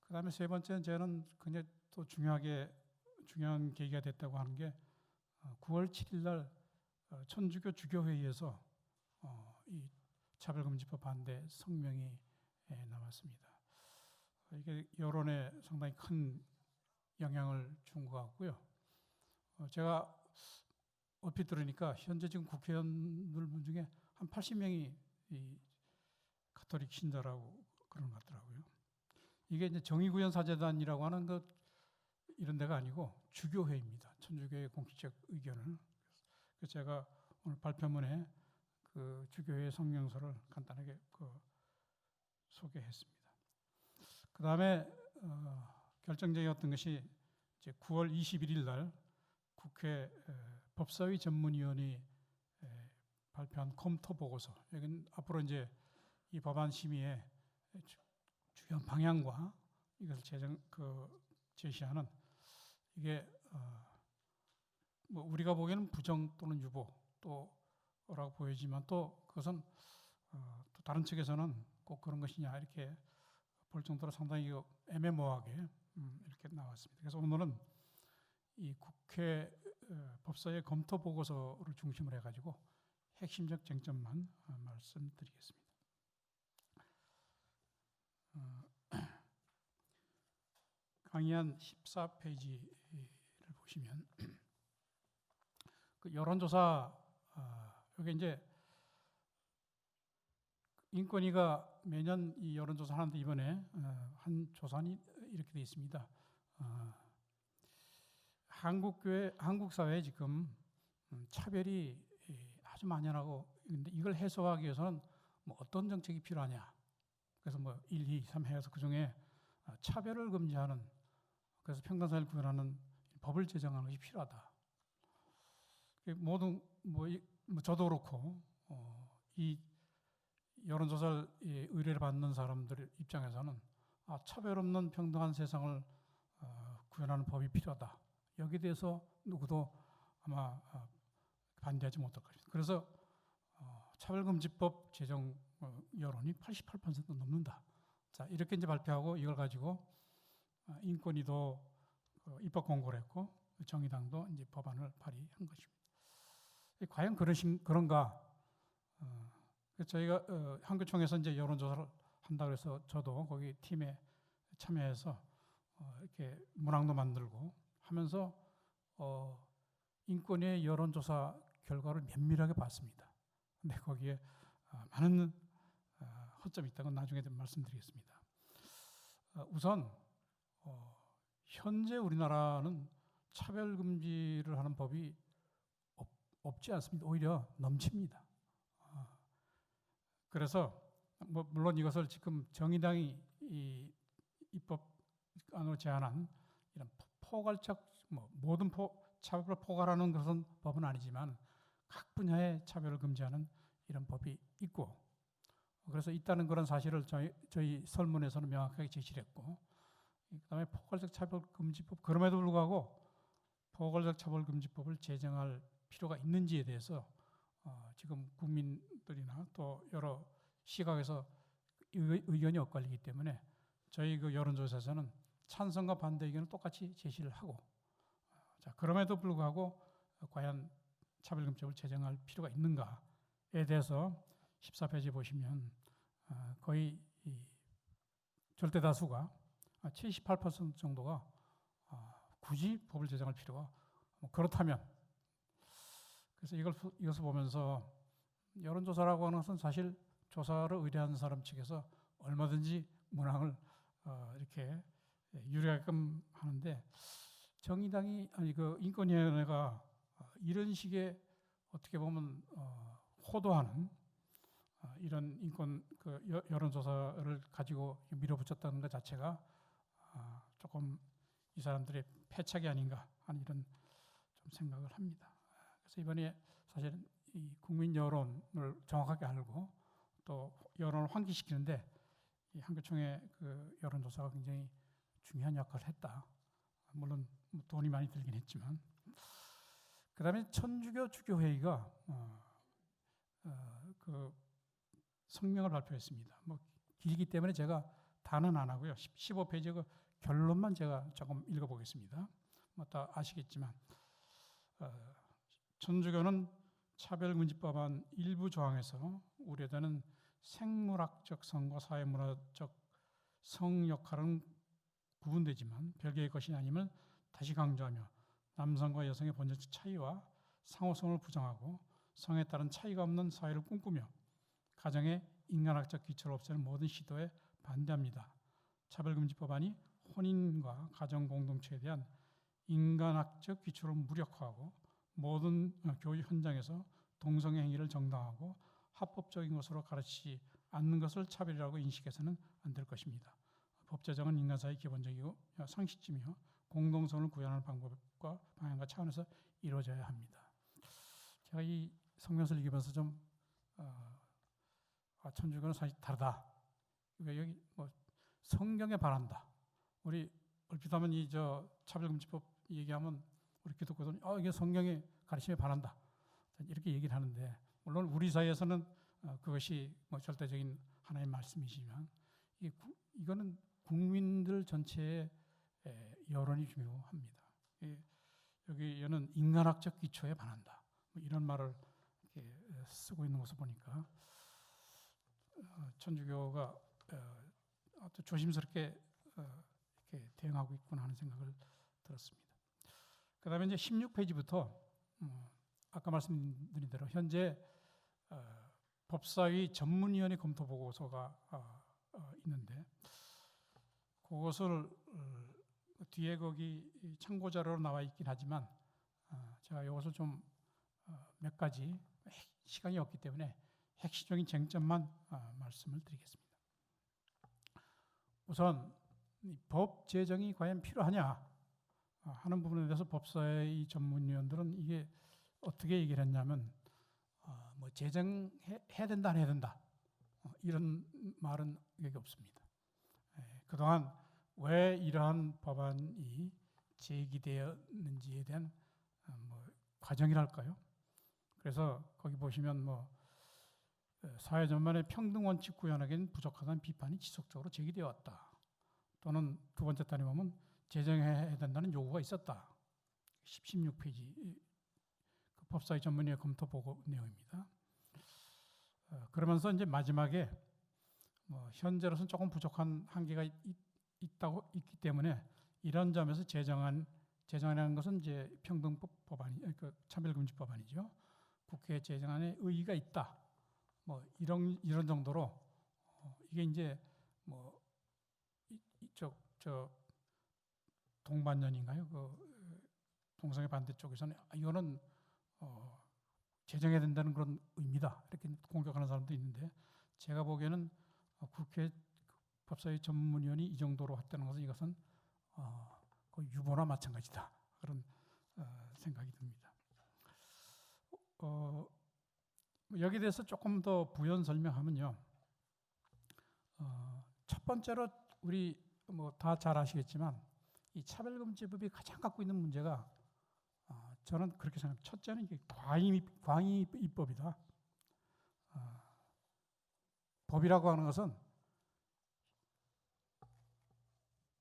그 다음에 세 번째는 저는 굉장히 또 중요한 계기가 됐다고 하는 게 9월 7일 날 천주교 주교회의에서 이 차별금지법 반대 성명이 나왔습니다. 이게 여론에 상당히 큰 영향을 준 것 같고요. 제가 얼핏 들으니까 현재 지금 국회의원들 중에 한 80명이 이 가톨릭 신자라고 그런 것 같더라고요. 이게 이제 정의구현사재단이라고 하는 것 이런 데가 아니고 주교회입니다. 천주교의 공식적 의견을. 그래서 제가 오늘 발표문에 그 주교회의 성명서를 간단하게 소개했습니다. 그 다음에 결정적이었던 것이 이제 9월 21일 날 국회 법사위 전문위원회 발표한 검토 보고서. 여기는 앞으로 이제 이 법안 심의의 주요 방향과 이것을 제시하는 이게 뭐 우리가 보기에는 부정 또는 유보 또라고 보이지만 또 그것은 또 다른 측에서는 꼭 그런 것이냐 이렇게 볼 정도로 상당히 애매모호하게 이렇게 나왔습니다. 그래서 오늘은 이 국회 법사위 검토 보고서를 중심으로 해가지고 핵심적 쟁점만 말씀드리겠습니다. 강의안 14페이지를 보시면 그 여론조사 여기 이제 인권위가 매년 이 여론조사 하는데 이번에 한 조사는 이렇게 되어 있습니다. 한국 사회에 지금 차별이 아주 만연하고 있는데 이걸 해소하기 위해서는 뭐 어떤 정책이 필요하냐. 그래서 뭐 1, 2, 3 해서 그 중에 차별을 금지하는 그래서 평등사회를 구현하는 법을 제정하는 것이 필요하다. 모든 저도 그렇고 이 여론조사를 의뢰를 받는 사람들 입장에서는 차별 없는 평등한 세상을 구현하는 법이 필요하다. 여기에 대해서 누구도 아마 반대하지 못할 것입니다. 그래서 차별금지법 제정 여론이 88% 넘는다. 자, 이렇게 이제 발표하고 이걸 가지고 인권위도 입법 공고를 했고 정의당도 이제 법안을 발의한 것입니다. 과연 그런가? 그래서 저희가 한교총에서 이제 여론조사를 한다 그래서 저도 거기 팀에 참여해서 이렇게 문항도 만들고 하면서 인권위의 여론조사 결과를 면밀하게 봤습니다. 근데 거기에 많은 허점이 있다고 나중에 좀 말씀드리겠습니다. 우선 현재 우리나라는 차별금지를 하는 법이 없지 않습니다. 오히려 넘칩니다. 그래서 물론 이것을 지금 정의당이 이 입법안으로 제안한 이런 포괄적 모든 차별을 포괄하는 것은 법은 아니지만 각 분야의 차별을 금지하는 이런 법이 있고, 그래서 있다는 그런 사실을 저희 설문에서는 명확하게 제시를 했고, 그다음에 포괄적 차별금지법, 그럼에도 불구하고 포괄적 차별금지법을 제정할 필요가 있는지에 대해서 지금 국민들이나 또 여러 시각에서 의견이 엇갈리기 때문에 저희 그 여론조사에서는 찬성과 반대 의견을 똑같이 제시를 하고, 자, 그럼에도 불구하고 과연 차별금지법을 제정할 필요가 있는가에 대해서 14페이지 보시면 거의 절대 다수가 78% 정도가 굳이 법을 제정할 필요가 그렇다면, 그래서 이것을 보면서 여론조사라고 하는 것은 사실 조사를 의뢰한 사람 측에서 얼마든지 문항을 이렇게 유리하게끔 하는데, 정의당이 아니 그 인권위원회가 이런 식의 어떻게 보면 호도하는 이런 인권 그 여론조사를 가지고 밀어붙였다는 것 자체가 조금 이 사람들의 패착이 아닌가 하는 이런 좀 생각을 합니다. 그래서 이번에 사실은 이 국민 여론을 정확하게 알고 또 여론을 환기시키는데 이 한교총의 그 여론조사가 굉장히 중요한 역할을 했다. 물론 돈이 많이 들긴 했지만. 그다음에 천주교 주교회의가 그 성명을 발표했습니다. 뭐 길기 때문에 제가 다는 안 하고요. 15페이지 그 결론만 제가 조금 읽어보겠습니다. 뭐 다 아시겠지만 천주교는 차별금지법안 일부 조항에서 우려되는 생물학적 성과 사회문화적 성 역할은 구분되지만 별개의 것이 아님을 다시 강조하며 남성과 여성의 본질적 차이와 상호성을 부정하고 성에 따른 차이가 없는 사회를 꿈꾸며 가정의 인간학적 기초를 없애는 모든 시도에 반대합니다. 차별금지법안이 혼인과 가정 공동체에 대한 인간학적 기초를 무력화하고 모든 교육 현장에서 동성애 행위를 정당화하고 합법적인 것으로 가르치지 않는 것을 차별이라고 인식해서는 안 될 것입니다. 법 제정은 인간사회의 기본적이고 상식지며 공동성을 구현하는 방법과 방향과 차원에서 이루어져야 합니다. 제가 이 성명서를 읽으면서 좀 천주교는 사실 다르다. 그러니까 여기 뭐 성경에 반한다. 우리 얼핏 하면 이 차별금지법 얘기하면 우리 기독교들은 이게 성경의 가르침에 반한다. 이렇게 얘기를 하는데, 물론 우리 사이에서는 그것이 뭐 절대적인 하나의 말씀이지만 이거는 국민들 전체의 여론이 중요합니다. 여기는 인간학적 기초에 반한다. 뭐 이런 말을 이렇게 쓰고 있는 것을 보니까 천주교가 아주 조심스럽게 이렇게 대응하고 있구나 하는 생각을 들었습니다. 그다음에 이제 16페이지부터 아까 말씀드린 대로 현재 법사위 전문위원회 검토 보고서가 있는데 그것을 뒤에 거기 참고 자료로 나와 있긴 하지만 제가 이것을 좀 몇 가지 시간이 없기 때문에 핵심적인 쟁점만 말씀을 드리겠습니다. 우선 법 제정이 과연 필요하냐 하는 부분에 대해서 법사위 전문위원들은 이게 어떻게 얘기를 했냐면 뭐 제정해야 된다 안 해야 된다 이런 말은 여기 없습니다. 그동안 왜 이러한 법안이 제기되었는지에 대한 뭐 과정이랄까요? 그래서 거기 보시면 뭐 사회 전반의 평등 원칙 구현하기엔 부족하다는 비판이 지속적으로 제기되어 왔다. 또는 두 번째 단에 보면 제정해야 된다는 요구가 있었다. 16페이지 그 법사위 전문위의 검토 보고 내용입니다. 그러면서 이제 마지막에 뭐 현재로서는 조금 부족한 한계가 있기 때문에 이런 점에서 제정하는 것은 이제 평등법 법안이 그 차별금지법안이죠. 국회 제정안에 의의가 있다. 뭐 이런 정도로 이게 이제 뭐 이쪽 동반연인가요? 그 동성애 반대 쪽에서는 이거는 제정해야 된다는 그런 의미다. 이렇게 공격하는 사람도 있는데 제가 보기에는 국회 법사위 전문위원이 이 정도로 했다는 것은 이것은 거의 유보나 마찬가지다. 그런 생각이 듭니다. 여기에 대해서 조금 더 부연 설명하면요. 첫 번째로 우리 뭐 다 잘 아시겠지만 이 차별금지법이 가장 갖고 있는 문제가 저는 그렇게 생각합니다. 첫째는 이게 광의 입법이다. 법이라고 하는 것은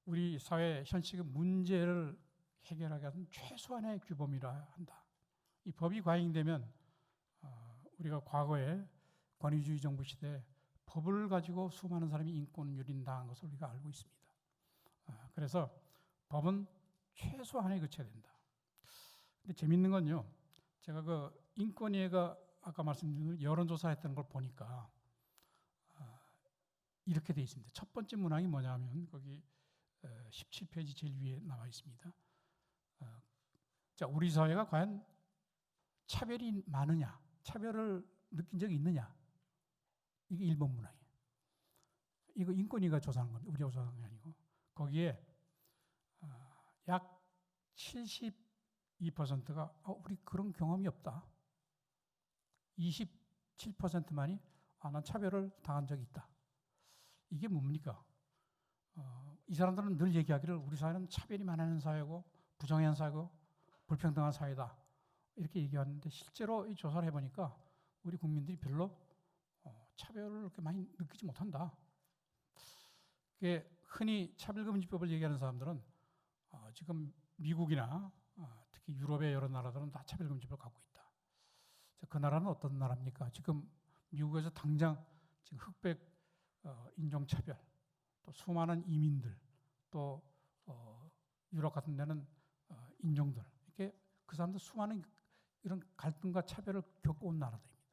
우리 사회 현실의 문제를 해결하기 위한 최소한의 규범이라 한다. 이 법이 과잉되면 우리가 과거에 권위주의 정부 시대에 법을 가지고 수많은 사람이 인권 유린당한 것을 우리가 알고 있습니다. 그래서 법은 최소한에 그쳐야 된다. 근데 재밌는 건요. 제가 그 인권위가 아까 말씀드린 여론조사했던 걸 보니까 이렇게 돼 있습니다. 첫 번째 문항이 뭐냐면 거기 17페이지 제일 위에 나와 있습니다. 자, 우리 사회가 과연 차별이 많으냐, 차별을 느낀 적이 있느냐, 이게 1번 문항이에요. 이거 인권위가 조사한 겁니다. 우리가 조사한 게 아니고 거기에 약 72%가 우리 그런 경험이 없다. 27%만이 난 차별을 당한 적이 있다. 이게 뭡니까? 이 사람들은 늘 얘기하기를 우리 사회는 차별이 많은 사회고 부정한 사회고 불평등한 사회다. 이렇게 얘기하는데 실제로 이 조사를 해보니까 우리 국민들이 별로 차별을 그렇게 많이 느끼지 못한다. 흔히 차별금지법을 얘기하는 사람들은 지금 미국이나 특히 유럽의 여러 나라들은 다 차별금지법을 갖고 있다. 그 나라는 어떤 나라입니까? 지금 미국에서 당장 지금 흑백 인종차별, 또 수많은 이민들, 또 유럽 같은 데는 인종들, 이렇게 그 사람들 수많은 이런 갈등과 차별을 겪어온 나라들입니다.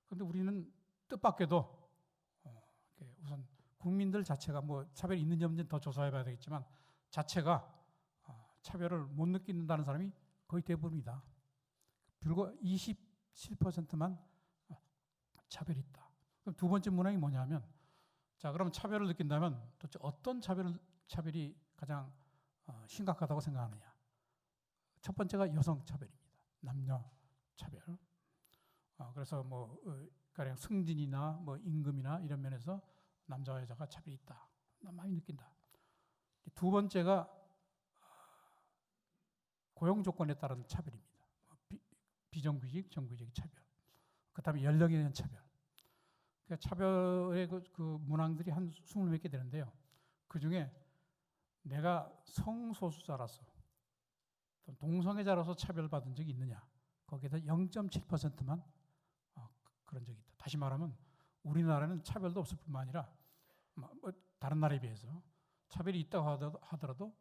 그런데 우리는 뜻밖에도 우선 국민들 자체가 뭐 차별이 있는지 없는지 더 조사해봐야 되겠지만 자체가 차별을 못 느낀다는 사람이 거의 대부분이다. 불과 27%만 차별이 있다. 그럼 두 번째 문항이 뭐냐면, 자, 그럼 차별을 느낀다면 도대체 어떤 차별이 가장 심각하다고 생각하느냐? 첫 번째가 여성 차별입니다. 남녀 차별. 그래서 뭐 가령 승진이나 뭐 임금이나 이런 면에서 남자와 여자가 차별이 있다. 난 많이 느낀다. 두 번째가 고용 조건에 따른 차별입니다. 비정규직, 정규직 차별. 그다음에 연령에 대한 차별. 그러니까 차별의 그 문항들이 한 20몇 개 되는데요. 그 중에 내가 성소수자라서 동성애자라서 차별받은 적이 있느냐? 거기에다 0.7%만 그런 적이 있다. 다시 말하면 우리나라는 차별도 없을 뿐만 아니라 다른 나라에 비해서 차별이 있다고 하더라도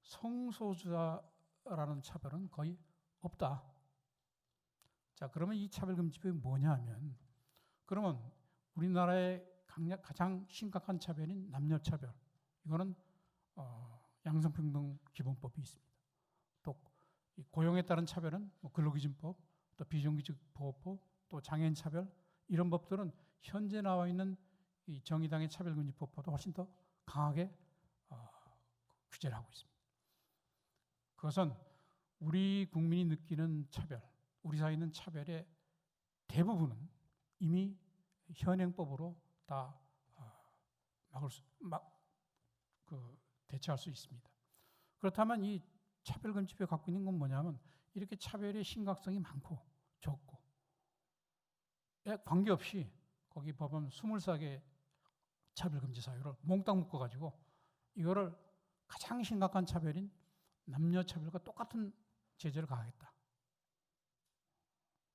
성소수자라는 차별은 거의 없다. 자, 그러면 이 차별금지법이 뭐냐 하면, 그러면 우리나라의 가장 심각한 차별인 남녀차별, 이거는 양성평등기본법이 있습니다. 또 고용에 따른 차별은 근로기준법, 또 비정규직 보호법, 또 장애인 차별, 이런 법들은 현재 나와 있는 이 정의당의 차별금지법보다 훨씬 더 강하게 규제를 하고 있습니다. 그것은 우리 국민이 느끼는 차별, 우리 사회에 있는 차별의 대부분은 이미 현행법으로 다 대처할 수 있습니다. 그렇다면 이 차별금지법이 갖고 있는 건 뭐냐면, 이렇게 차별의 심각성이 많고 적고 관계없이 거기 법은 24개 차별금지 사유를 몽땅 묶어가지고 이거를 가장 심각한 차별인 남녀차별과 똑같은 제재를 가하겠다.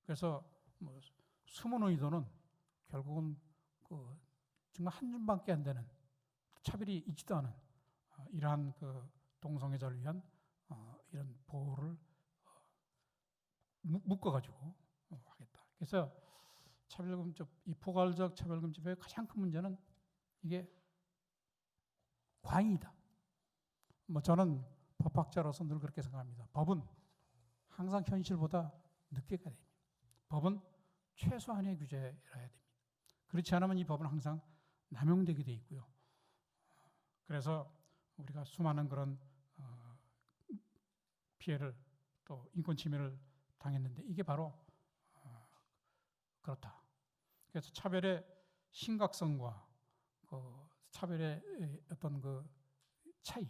그래서 뭐 숨은 의도는 결국은 정말 한 줌밖에 안 되는 차별이 있지도 않은 이러한 동성애자를 위한 이런 보호를 묶어가지고 하겠다. 그래서 차별금지법, 이 포괄적 차별금지법의 가장 큰 문제는 이게 과잉이다. 뭐 저는 법학자로서 늘 그렇게 생각합니다. 법은 항상 현실보다 늦게 가야 됩니다. 법은 최소한의 규제를 해야 됩니다. 그렇지 않으면 이 법은 항상 남용되게 돼 있고요. 그래서 우리가 수많은 그런 피해를 또 인권 침해를 당했는데 이게 바로 그렇다. 그래서 차별의 심각성과 차별의 어떤 그 차이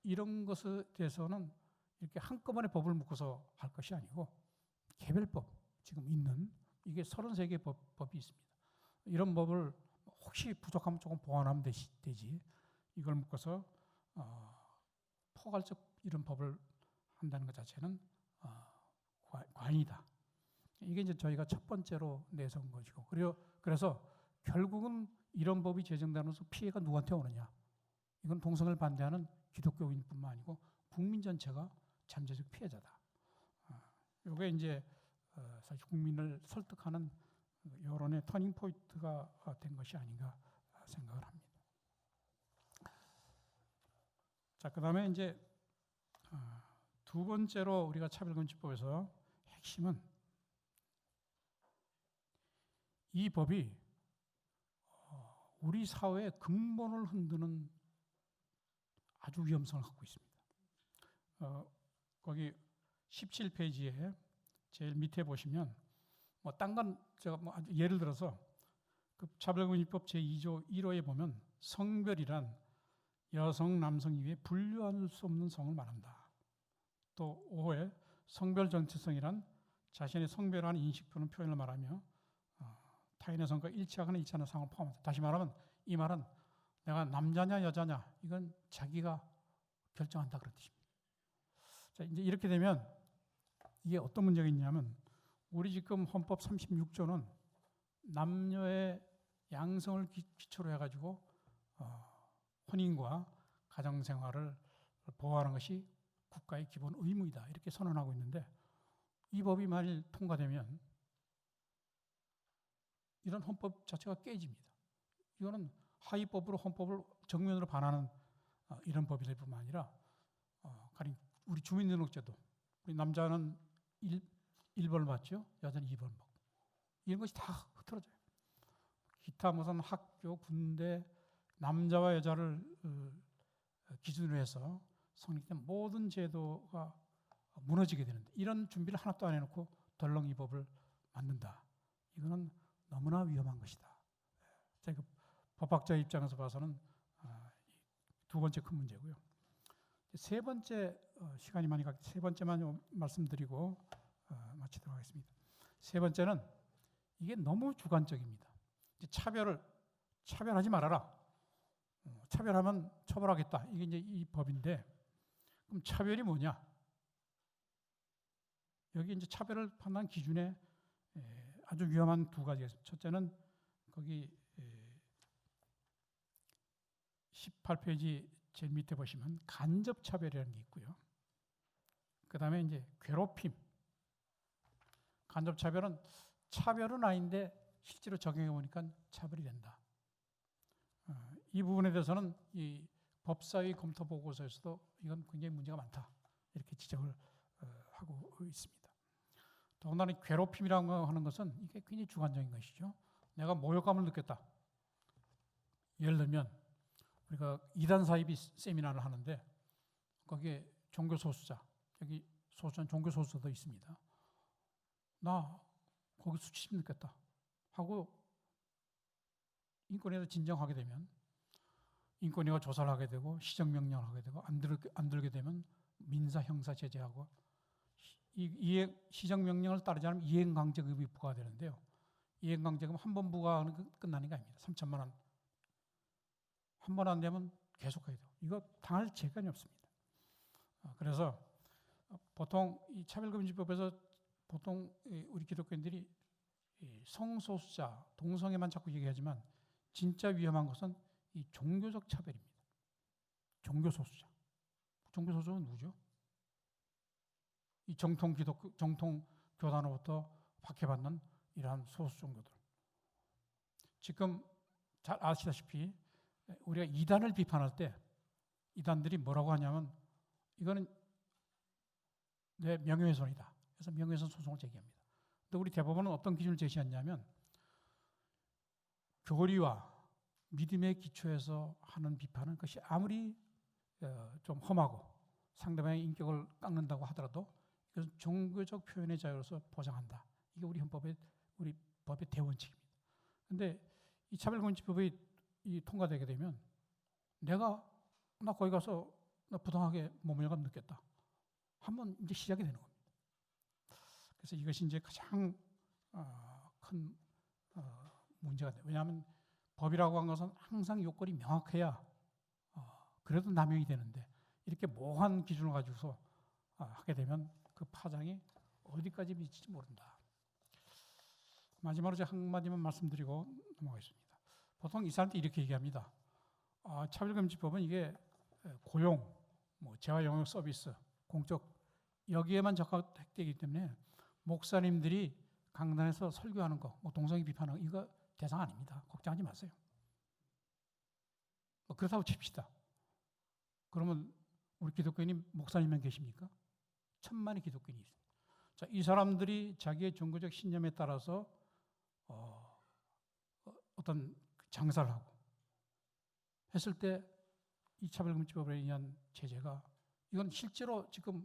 이런 것에 대해서는 이렇게 한꺼번에 법을 묶어서 할 것이 아니고 개별법 지금 있는 이게 33개 법이 있습니다. 이런 법을 혹시 부족하면 조금 보완하면 되지 이걸 묶어서 포괄적 이런 법을 한다는 것 자체는 과잉이다. 이게 이제 저희가 첫 번째로 내세운 것이고 그래서 결국은 이런 법이 제정되면서 피해가 누구한테 오느냐? 이건 동성애를 반대하는 기독교인뿐만 아니고 국민 전체가 잠재적 피해자다. 이게 이제 사실 국민을 설득하는 여론의 터닝 포인트가 된 것이 아닌가 생각을 합니다. 자, 그다음에 이제 두 번째로 우리가 차별금지법에서 핵심은 이 법이 우리 사회의 근본을 흔드는 아주 위험성을 갖고 있습니다. 거기 17페이지에 제일 밑에 보시면 뭐 딴 건 제가 뭐 아주 예를 들어서 그 차별금지법 제2조 1호에 보면 성별이란 여성, 남성 이외에 분류할 수 없는 성을 말한다. 또 5호에 성별 정체성이란 자신의 성별한 인식 또는 표현을 말하며 타인의 성과 일치하거나 일치하는 상황을 포함한다. 다시 말하면 이 말은 내가 남자냐 여자냐 이건 자기가 결정한다 그런 뜻입니다. 자, 이제 이렇게 되면 이게 어떤 문제가 있냐면 우리 지금 헌법 36조는 남녀의 양성을 기초로 해가지고 혼인과 가정생활을 보호하는 것이 국가의 기본 의무이다 이렇게 선언하고 있는데 이 법이 만일 통과되면 이런 헌법 자체가 깨집니다. 이거는 하위법으로 헌법을 정면으로 반하는 이런 법이 될 뿐만 아니라 가령 우리 주민등록제도 우리 남자는 1번을 받죠. 여자는 2번 받고 이런 것이 다 흐트러져요. 기타 무슨 학교, 군대, 남자와 여자를 기준으로 해서 성립된 모든 제도가 무너지게 되는데 이런 준비를 하나도 안 해놓고 덜렁 이 법을 만든다. 이거는 너무나 위험한 것이다. 제가 법학자 입장에서 봐서는 두 번째 큰 문제고요. 세 번째 시간이 많이 가기 세 번째만 말씀드리고 마치도록 하겠습니다. 세 번째는 이게 너무 주관적입니다. 차별하지 말아라. 차별하면 처벌하겠다. 이게 이제 이 법인데 그럼 차별이 뭐냐? 여기 이제 차별을 판단하는 기준에 아주 위험한 두 가지가 있습니다. 첫째는 거기 18페이지 제일 밑에 보시면 간접차별이라는 게 있고요. 그 다음에 이제 괴롭힘. 간접차별은 차별은 아닌데 실제로 적용해 보니까 차별이 된다. 이 부분에 대해서는 이 법사위 검토 보고서에서도 이건 굉장히 문제가 많다. 이렇게 지적을 하고 있습니다. 더군다나 괴롭힘이라고 하는 것은 이게 굉장히 주관적인 것이죠. 내가 모욕감을 느꼈다. 예를 들면 우리가 이단 사이비 세미나를 하는데 거기에 종교 소수자, 여기 소수자는 종교 소수자도 있습니다. 나 거기 수치심 느꼈다 하고 인권위에서 진정하게 되면 인권위가 조사를 하게 되고 시정명령을 하게 되고 안 들게 되면 민사 형사 제재하고 이 시정명령을 따르지 않으면 이행강제금이 부과되는데요. 이행강제금 한 번 부과하는 끝나는 게 아닙니다. 3천만 원. 한 번 안 되면 계속해야 돼요. 이거 당할 재간이 없습니다. 그래서 보통 이 차별금지법에서 보통 우리 기독교인들이 성소수자, 동성애만 자꾸 얘기하지만 진짜 위험한 것은 이 종교적 차별입니다. 종교 소수자. 종교 소속은 누구죠? 이 정통 기독교, 정통 교단으로부터 박해받는 이러한 소수 종교들. 지금 잘 아시다시피 우리가 이단을 비판할 때 이단들이 뭐라고 하냐면 이거는 내 명예훼손이다. 그래서 명예훼손 소송을 제기합니다. 근데 우리 대법원은 어떤 기준을 제시했냐면 교리와 믿음의 기초에서 하는 비판은 그것이 아무리 좀 험하고 상대방의 인격을 깎는다고 하더라도 이것은 종교적 표현의 자유로서 보장한다. 이게 우리 헌법의 우리 법의 대원칙입니다. 그런데 이 차별금지법이 통과되게 되면 나 거기 가서 나 부당하게 모멸감 느꼈다. 한번 이제 시작이 되는 겁니다. 그래서 이것이 이제 가장 큰 문제가 돼요. 왜냐하면 법이라고 한 것은 항상 요건이 명확해야 그래도 남용이 되는데 이렇게 모호한 기준을 가지고서 하게 되면 그 파장이 어디까지 미칠지 모른다. 마지막으로 제가 한마디만 말씀드리고 넘어가겠습니다. 보통 이 사람들이 이렇게 얘기합니다. 차별금지법은 이게 고용, 재활 영역 서비스, 공적 여기에만 적합되기 때문에 목사님들이 강단에서 설교하는 거, 동성애 비판하는 거 이거 대상 아닙니다. 걱정하지 마세요. 그렇다고 칩시다. 그러면 우리 기독교인이 목사님만 계십니까? 천만의 기독교인이 있습니다. 자, 이 사람들이 자기의 종교적 신념에 따라서 어떤 장사를 하고 했을 때 이 차별금지법에 의한 제재가 이건 실제로 지금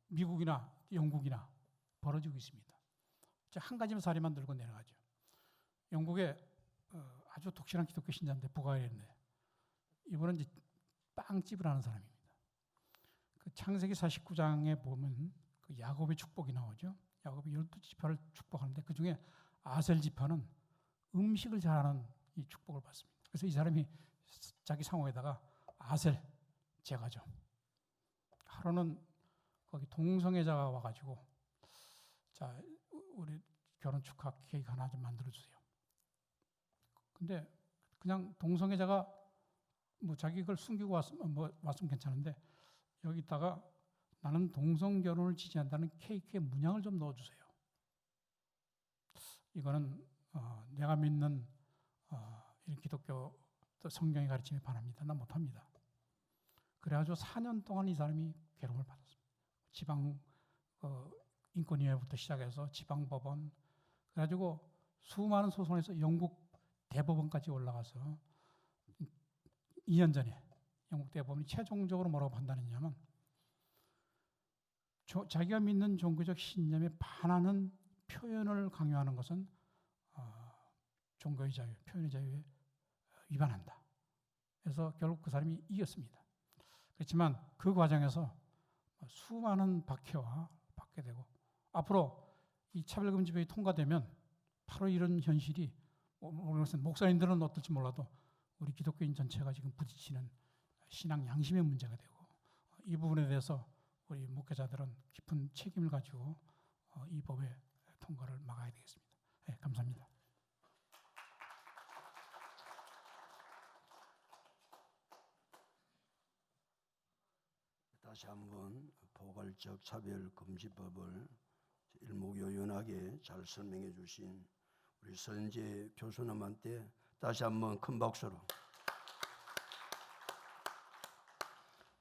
미국이나 영국이나 벌어지고 있습니다. 한 가지만 사례만 들고 내려가죠. 영국에 아주 독실한 기독교 신자인데 부가일인데 이분은 이제 빵집을 하는 사람입니다. 그 창세기 49장에 보면 그 야곱의 축복이 나오죠. 야곱이 12지파를 축복하는데 그 중에 아셀 지파는 음식을 잘하는 이 축복을 받습니다. 그래서 이 사람이 자기 상호에다가 아셀 제가죠. 하루는 거기 동성애자가 와가지고 자 우리 결혼 축하 케이크 하나 좀 만들어 주세요. 근데 그냥 동성애자가 자기 그걸 숨기고 왔으면 괜찮은데 여기다가 나는 동성 결혼을 지지한다는 케이크에 문양을 좀 넣어주세요. 이거는 내가 믿는 이 기독교 성경의 가르침에 반합니다. 난 못합니다. 그래가지고 4년 동안 이 사람이 괴로움을 받았습니다. 지방 인권위원회부터 시작해서 지방법원 그래가지고 수많은 소송에서 영국 대법원까지 올라가서 2년 전에 영국 대법원이 최종적으로 뭐라고 판단했냐면 자기가 믿는 종교적 신념에 반하는 표현을 강요하는 것은 종교의 자유, 표현의 자유에 위반한다. 그래서 결국 그 사람이 이겼습니다. 그렇지만 그 과정에서 수많은 박해와 받게 되고 앞으로 이 차별금지법이 통과되면 바로 이런 현실이 목사님들은 어떨지 몰라도 우리 기독교인 전체가 지금 부딪히는 신앙 양심의 문제가 되고 이 부분에 대해서 우리 목회자들은 깊은 책임을 가지고 이 법의 통과를 막아야 되겠습니다. 네, 감사합니다. 다시 한번 포괄적 차별금지법을 일목요연하게 잘 설명해 주신 우리 선재 교수님한테 다시 한번 큰 박수로.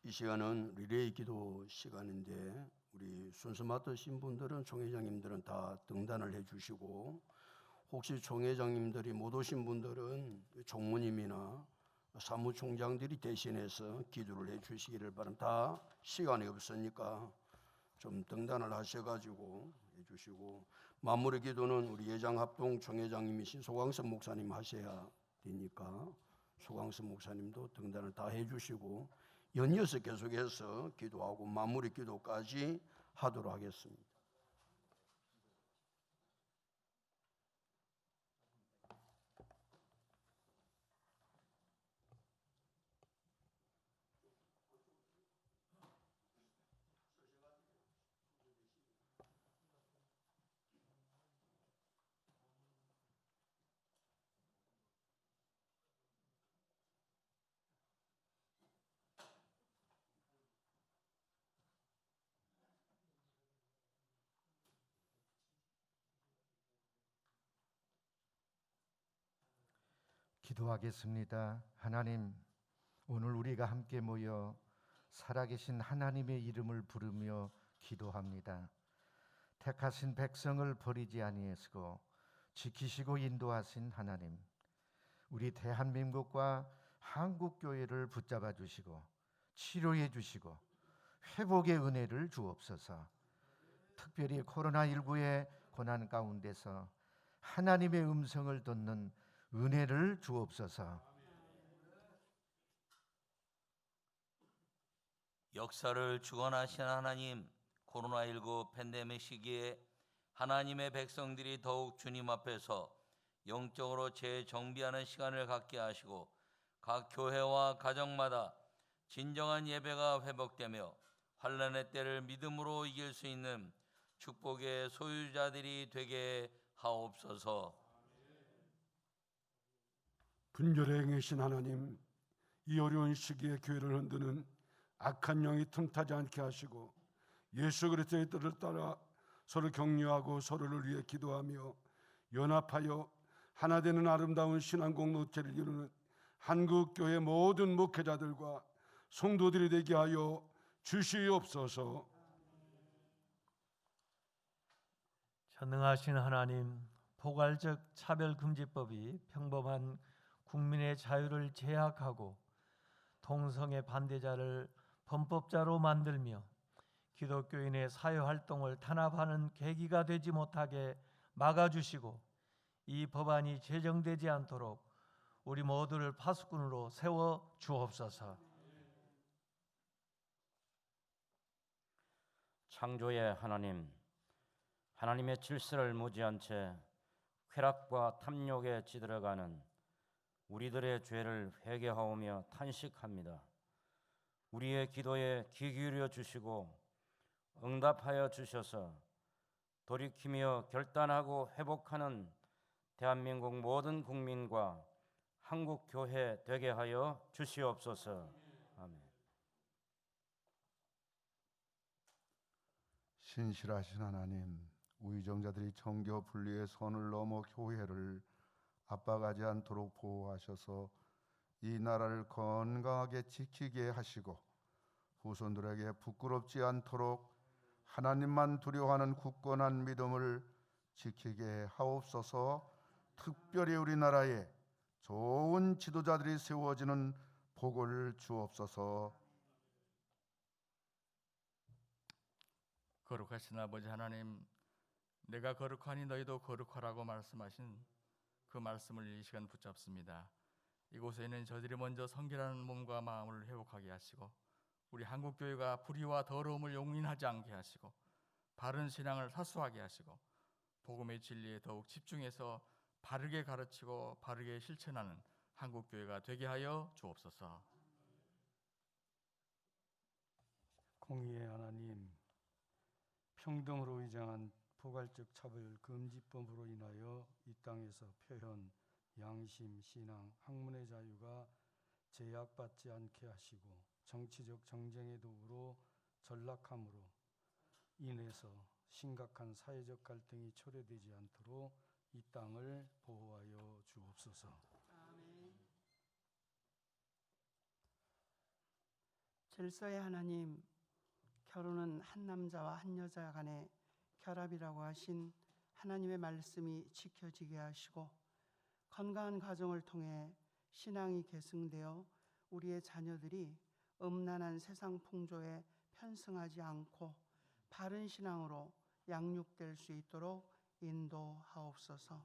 이 시간은 리레이 기도 시간인데 우리 순서 맡으신 분들은 총회장님들은 다 등단을 해주시고 혹시 총회장님들이 못 오신 분들은 총무님이나 사무총장들이 대신해서 기도를 해주시기를 바랍니다. 다 시간이 없으니까 좀 등단을 하셔가지고 해주시고 마무리 기도는 우리 예장합동 총회장님이신 소광섭 목사님 하셔야 되니까 소광섭 목사님도 등단을 다 해주시고 연이어서 계속해서 기도하고 마무리 기도까지 하도록 하겠습니다. 기도하겠습니다. 하나님, 오늘 우리가 함께 모여 살아계신 하나님의 이름을 부르며 기도합니다. 택하신 백성을 버리지 아니하시고 지키시고 인도하신 하나님, 우리 대한민국과 한국교회를 붙잡아 주시고 치료해 주시고 회복의 은혜를 주옵소서. 특별히 코로나19의 고난 가운데서 하나님의 음성을 듣는 은혜를 주옵소서. 역사를 주관하신 하나님, 코로나19 팬데믹 시기에 하나님의 백성들이 더욱 주님 앞에서 영적으로 재정비하는 시간을 갖게 하시고 각 교회와 가정마다 진정한 예배가 회복되며 환난의 때를 믿음으로 이길 수 있는 축복의 소유자들이 되게 하옵소서. 분별에 행하신 하나님, 이 어려운 시기에 교회를 흔드는 악한 영이 틈타지 않게 하시고 예수 그리스도의 뜻을 따라 서로 격려하고 서로를 위해 기도하며 연합하여 하나 되는 아름다운 신앙 공동체를 이루는 한국교회 모든 목회자들과 성도들이 되게 하여 주시옵소서. 전능하신 하나님, 포괄적 차별금지법이 평범한 국민의 자유를 제약하고 동성애 반대자를 범법자로 만들며 기독교인의 사회활동을 탄압하는 계기가 되지 못하게 막아주시고 이 법안이 제정되지 않도록 우리 모두를 파수꾼으로 세워 주옵소서. 창조의 하나님, 하나님의 질서를 무지한 채 쾌락과 탐욕에 찌들어가는 우리들의 죄를 회개하오며 탄식합니다. 우리의 기도에 귀 기울여 주시고 응답하여 주셔서 돌이키며 결단하고 회복하는 대한민국 모든 국민과 한국 교회 되게 하여 주시옵소서. 아멘. 신실하신 하나님, 우의정자들이 정교 분리의 선을 넘어 교회를 압박하지 않도록 보호하셔서 이 나라를 건강하게 지키게 하시고 후손들에게 부끄럽지 않도록 하나님만 두려워하는 굳건한 믿음을 지키게 하옵소서. 특별히 우리나라에 좋은 지도자들이 세워지는 복을 주옵소서. 거룩하신 아버지 하나님, 내가 거룩하니 너희도 거룩하라고 말씀하신 그 말씀을 이 시간 붙잡습니다. 이곳에 있는 저들이 먼저 성결한 몸과 마음을 회복하게 하시고 우리 한국교회가 불의와 더러움을 용인하지 않게 하시고 바른 신앙을 사수하게 하시고 복음의 진리에 더욱 집중해서 바르게 가르치고 바르게 실천하는 한국교회가 되게 하여 주옵소서. 공의의 하나님, 평등으로 위장한 포괄적 차별 금지법으로 인하여 이 땅에서 표현, 양심, 신앙, 학문의 자유가 제약받지 않게 하시고 정치적 정쟁의 도구로 전락함으로 인해서 심각한 사회적 갈등이 초래되지 않도록 이 땅을 보호하여 주옵소서. 아멘. 질서의 하나님, 결혼은 한 남자와 한 여자 간의 결합이라고 하신 하나님의 말씀이 지켜지게 하시고 건강한 가정을 통해 신앙이 계승되어 우리의 자녀들이 음란한 세상 풍조에 편승하지 않고 바른 신앙으로 양육될 수 있도록 인도하옵소서.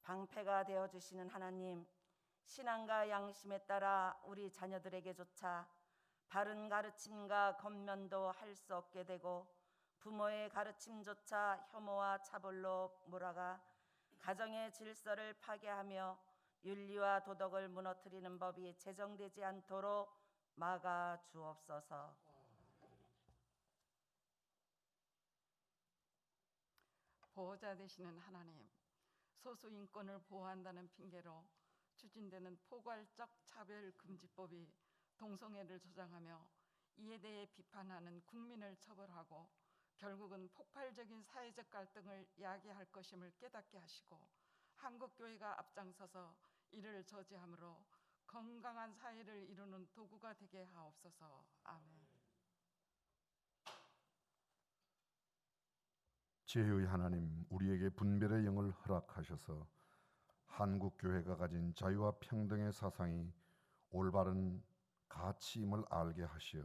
방패가 되어 주시는 하나님, 신앙과 양심에 따라 우리 자녀들에게조차 바른 가르침과 권면도 할 수 없게 되고 부모의 가르침조차 혐오와 차별로 몰아가 가정의 질서를 파괴하며 윤리와 도덕을 무너뜨리는 법이 제정되지 않도록 막아 주옵소서. 보호자 되시는 하나님, 소수 인권을 보호한다는 핑계로 추진되는 포괄적 차별금지법이 동성애를 조장하며 이에 대해 비판하는 국민을 처벌하고 결국은 폭발적인 사회적 갈등을 야기할 것임을 깨닫게 하시고 한국교회가 앞장서서 이를 저지함으로 건강한 사회를 이루는 도구가 되게 하옵소서. 아멘. 지혜의 하나님, 우리에게 분별의 영을 허락하셔서 한국 교회가 가진 자유와 평등의 사상이 올바른 가치임을 알게 하시어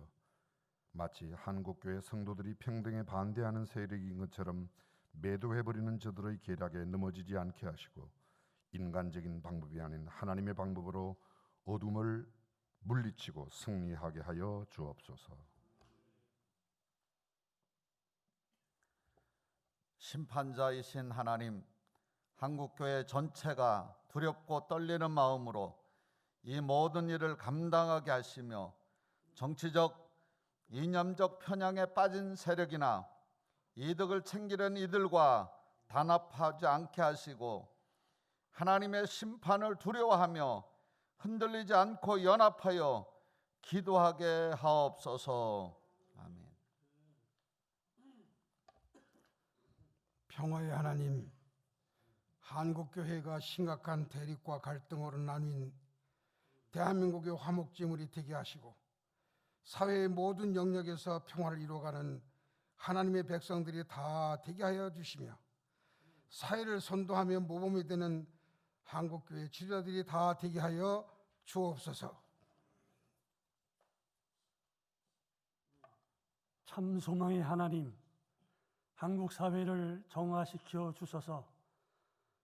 마치 한국 교회 성도들이 평등에 반대하는 세력인 것처럼 매도해버리는 저들의 계략에 넘어지지 않게 하시고 인간적인 방법이 아닌 하나님의 방법으로 어둠을 물리치고 승리하게 하여 주옵소서. 심판자이신 하나님, 한국교회 전체가 두렵고 떨리는 마음으로 이 모든 일을 감당하게 하시며 정치적, 이념적 편향에 빠진 세력이나 이득을 챙기려는 이들과 단합하지 않게 하시고 하나님의 심판을 두려워하며 흔들리지 않고 연합하여 기도하게 하옵소서. 아멘. 평화의 하나님, 한국교회가 심각한 대립과 갈등으로 나뉜 대한민국의 화목지물이 되게 하시고 사회의 모든 영역에서 평화를 이루어가는 하나님의 백성들이 다 되게 하여 주시며 사회를 선도하며 모범이 되는 한국교회 지도자들이 다 되게 하여 주옵소서. 참 소망의 하나님, 한국 사회를 정화시켜 주소서.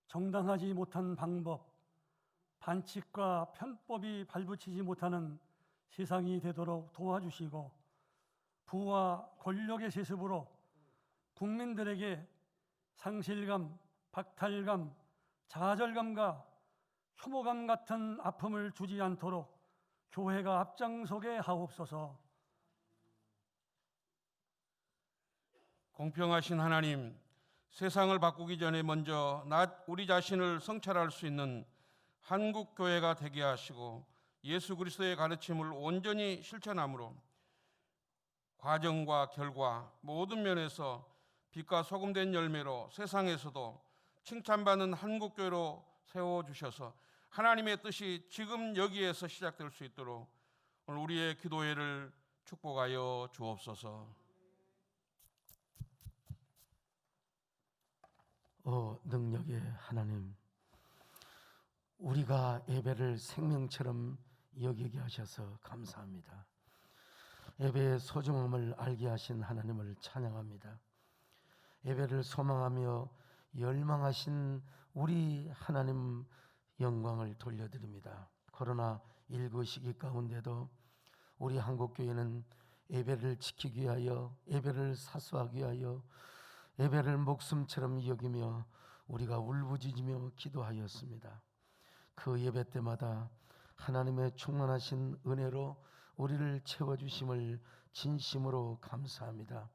정당하지 못한 방법, 반칙과 편법이 발붙이지 못하는 세상이 되도록 도와주시고 부와 권력의 세습으로 국민들에게 상실감, 박탈감, 좌절감과 혐오감 같은 아픔을 주지 않도록 교회가 앞장서게 하옵소서. 공평하신 하나님, 세상을 바꾸기 전에 먼저 우리 자신을 성찰할 수 있는 한국교회가 되게 하시고 예수 그리스도의 가르침을 온전히 실천함으로 과정과 결과 모든 면에서 빛과 소금된 열매로 세상에서도 칭찬받는 한국교회로 세워주셔서 하나님의 뜻이 지금 여기에서 시작될 수 있도록 오늘 우리의 기도회를 축복하여 주옵소서. 능력의 하나님, 우리가 예배를 생명처럼 여기게 하셔서 감사합니다. 예배의 소중함을 알게 하신 하나님을 찬양합니다. 예배를 소망하며 열망하신 우리 하나님 영광을 돌려드립니다. 코로나19 시기 가운데도 우리 한국교회는 예배를 지키기 위하여, 예배를 사수하기 위하여, 예배를 목숨처럼 여기며 우리가 울부짖으며 기도하였습니다. 그 예배 때마다 하나님의 충만하신 은혜로 우리를 채워주심을 진심으로 감사합니다.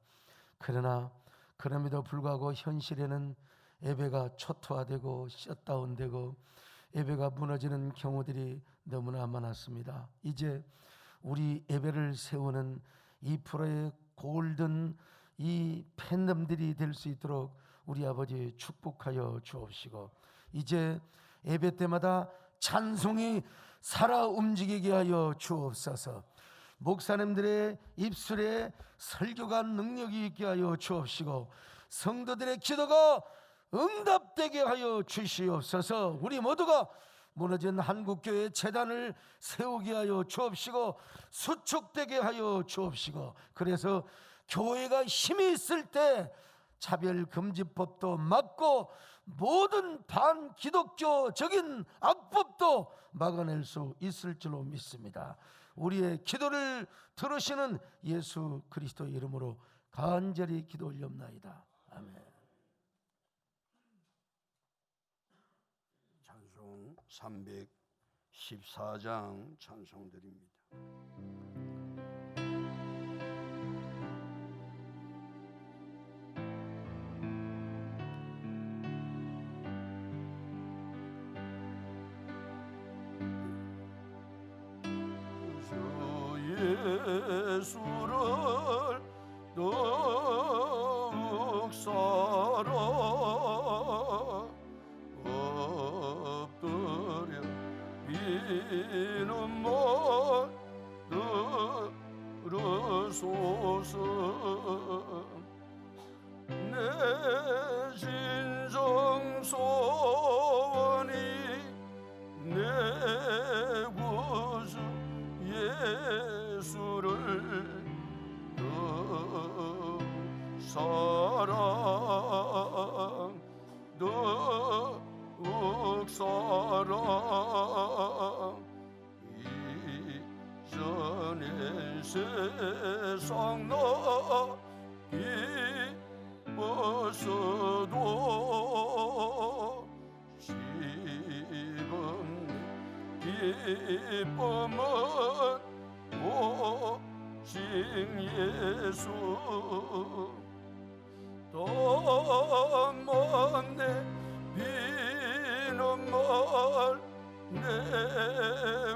그러나 그럼에도 불구하고 현실에는 예배가 초토화되고 셧다운되고 예배가 무너지는 경우들이 너무나 많았습니다. 이제 우리 예배를 세우는 2%의 골든 이 팬덤들이 될 수 있도록 우리 아버지 축복하여 주옵시고 이제 예배 때마다 찬송이 살아 움직이게 하여 주옵소서. 목사님들의 입술에 설교가 능력이 있게 하여 주옵시고 성도들의 기도가 응답되게 하여 주시옵소서. 우리 모두가 무너진 한국교회 재단을 세우게 하여 주옵시고 수축되게 하여 주옵시고 그래서 교회가 힘이 있을 때 차별금지법도 막고 모든 반기독교적인 악법도 막아낼 수 있을 줄로 믿습니다. 우리의 기도를 들으시는 예수 그리스도의 이름으로 간절히 기도 올리옵나이다. 아멘. 찬송 314장 찬송드립니다. 예수를 묵사라 엎드려 비는 말 들으소서. 내 진정 소원이 내 구주 예수를 사랑 더욱 사랑 이전의 세상 나 기뻤어도 지금 기쁨은 오직 예수. 더 먼 내 비는 말 내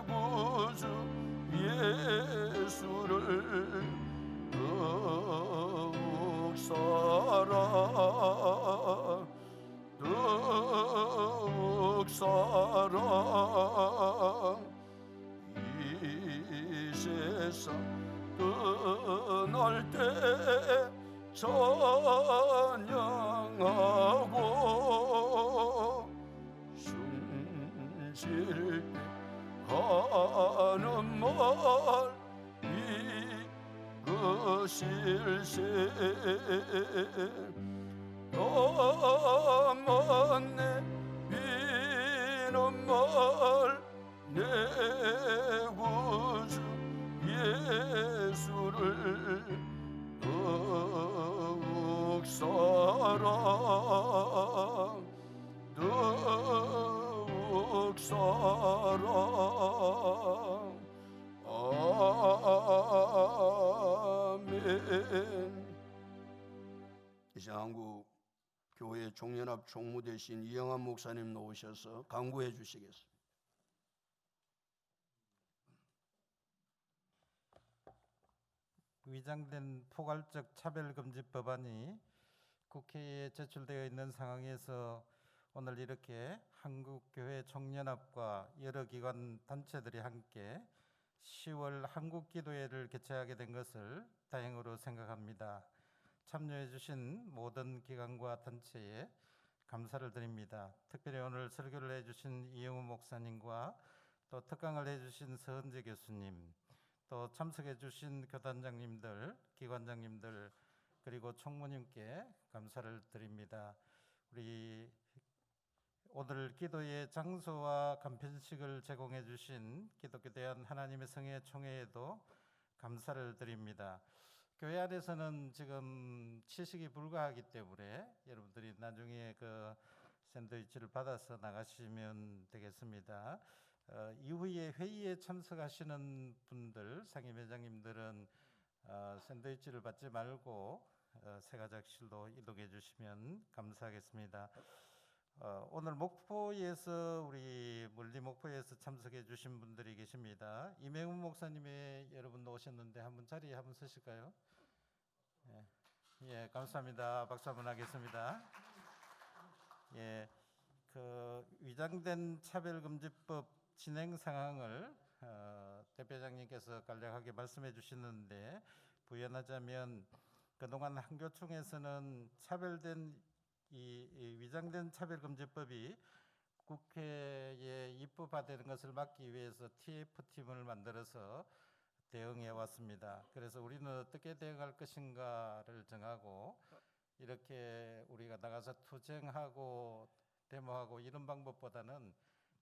구주 예수를 더욱 사랑 더욱 사랑 이 세상 떠날 때 찬양하고 숨쉴 때 하는 말 이것일세. 너만 내 비는 말 내 구주 예수를 더욱 사랑 더욱 사랑. 아멘. 이제 한국 교회 종연합 총무 되신 이영환 목사님 나오셔서 강구해 주시겠습니다. 위장된 포괄적 차별금지 법안이 국회에 제출되어 있는 상황에서 오늘 이렇게 한국교회 총연합과 여러 기관 단체들이 함께 10월 한국기도회를 개최하게 된 것을 다행으로 생각합니다. 참여해 주신 모든 기관과 단체에 감사를 드립니다. 특별히 오늘 설교를 해주신 이영우 목사님과 또 특강을 해주신 서은재 교수님, 또 참석해 주신 교단장님들, 기관장님들, 그리고 총무님께 감사를 드립니다. 우리 오늘 기도의 장소와 간편식을 제공해 주신 기독교 대한 하나님의 성회 총회에도 감사를 드립니다. 교회 안에서는 지금 취식이 불가하기 때문에 여러분들이 나중에 그 샌드위치를 받아서 나가시면 되겠습니다. 이후에 회의에 참석하시는 분들, 상임회장님들은 샌드위치를 받지 말고 세가작실로 이동해 주시면 감사하겠습니다. 오늘 목포에서 우리 멀리 목포에서 참석해 주신 분들이 계십니다. 이명훈 목사님의 여러분 오셨는데 한번 자리에 한번 서실까요? 예, 감사합니다. 박수 한번 하겠습니다. 예, 그 위장된 차별금지법 진행 상황을 대표장님께서 간략하게 말씀해 주시는데 부연하자면 그동안 한교총에서는 차별된 이 위장된 차별금지법이 국회에 입법화되는 것을 막기 위해서 TF팀을 만들어서 대응해 왔습니다. 그래서 우리는 어떻게 대응할 것인가를 정하고 이렇게 우리가 나가서 투쟁하고 데모하고 이런 방법보다는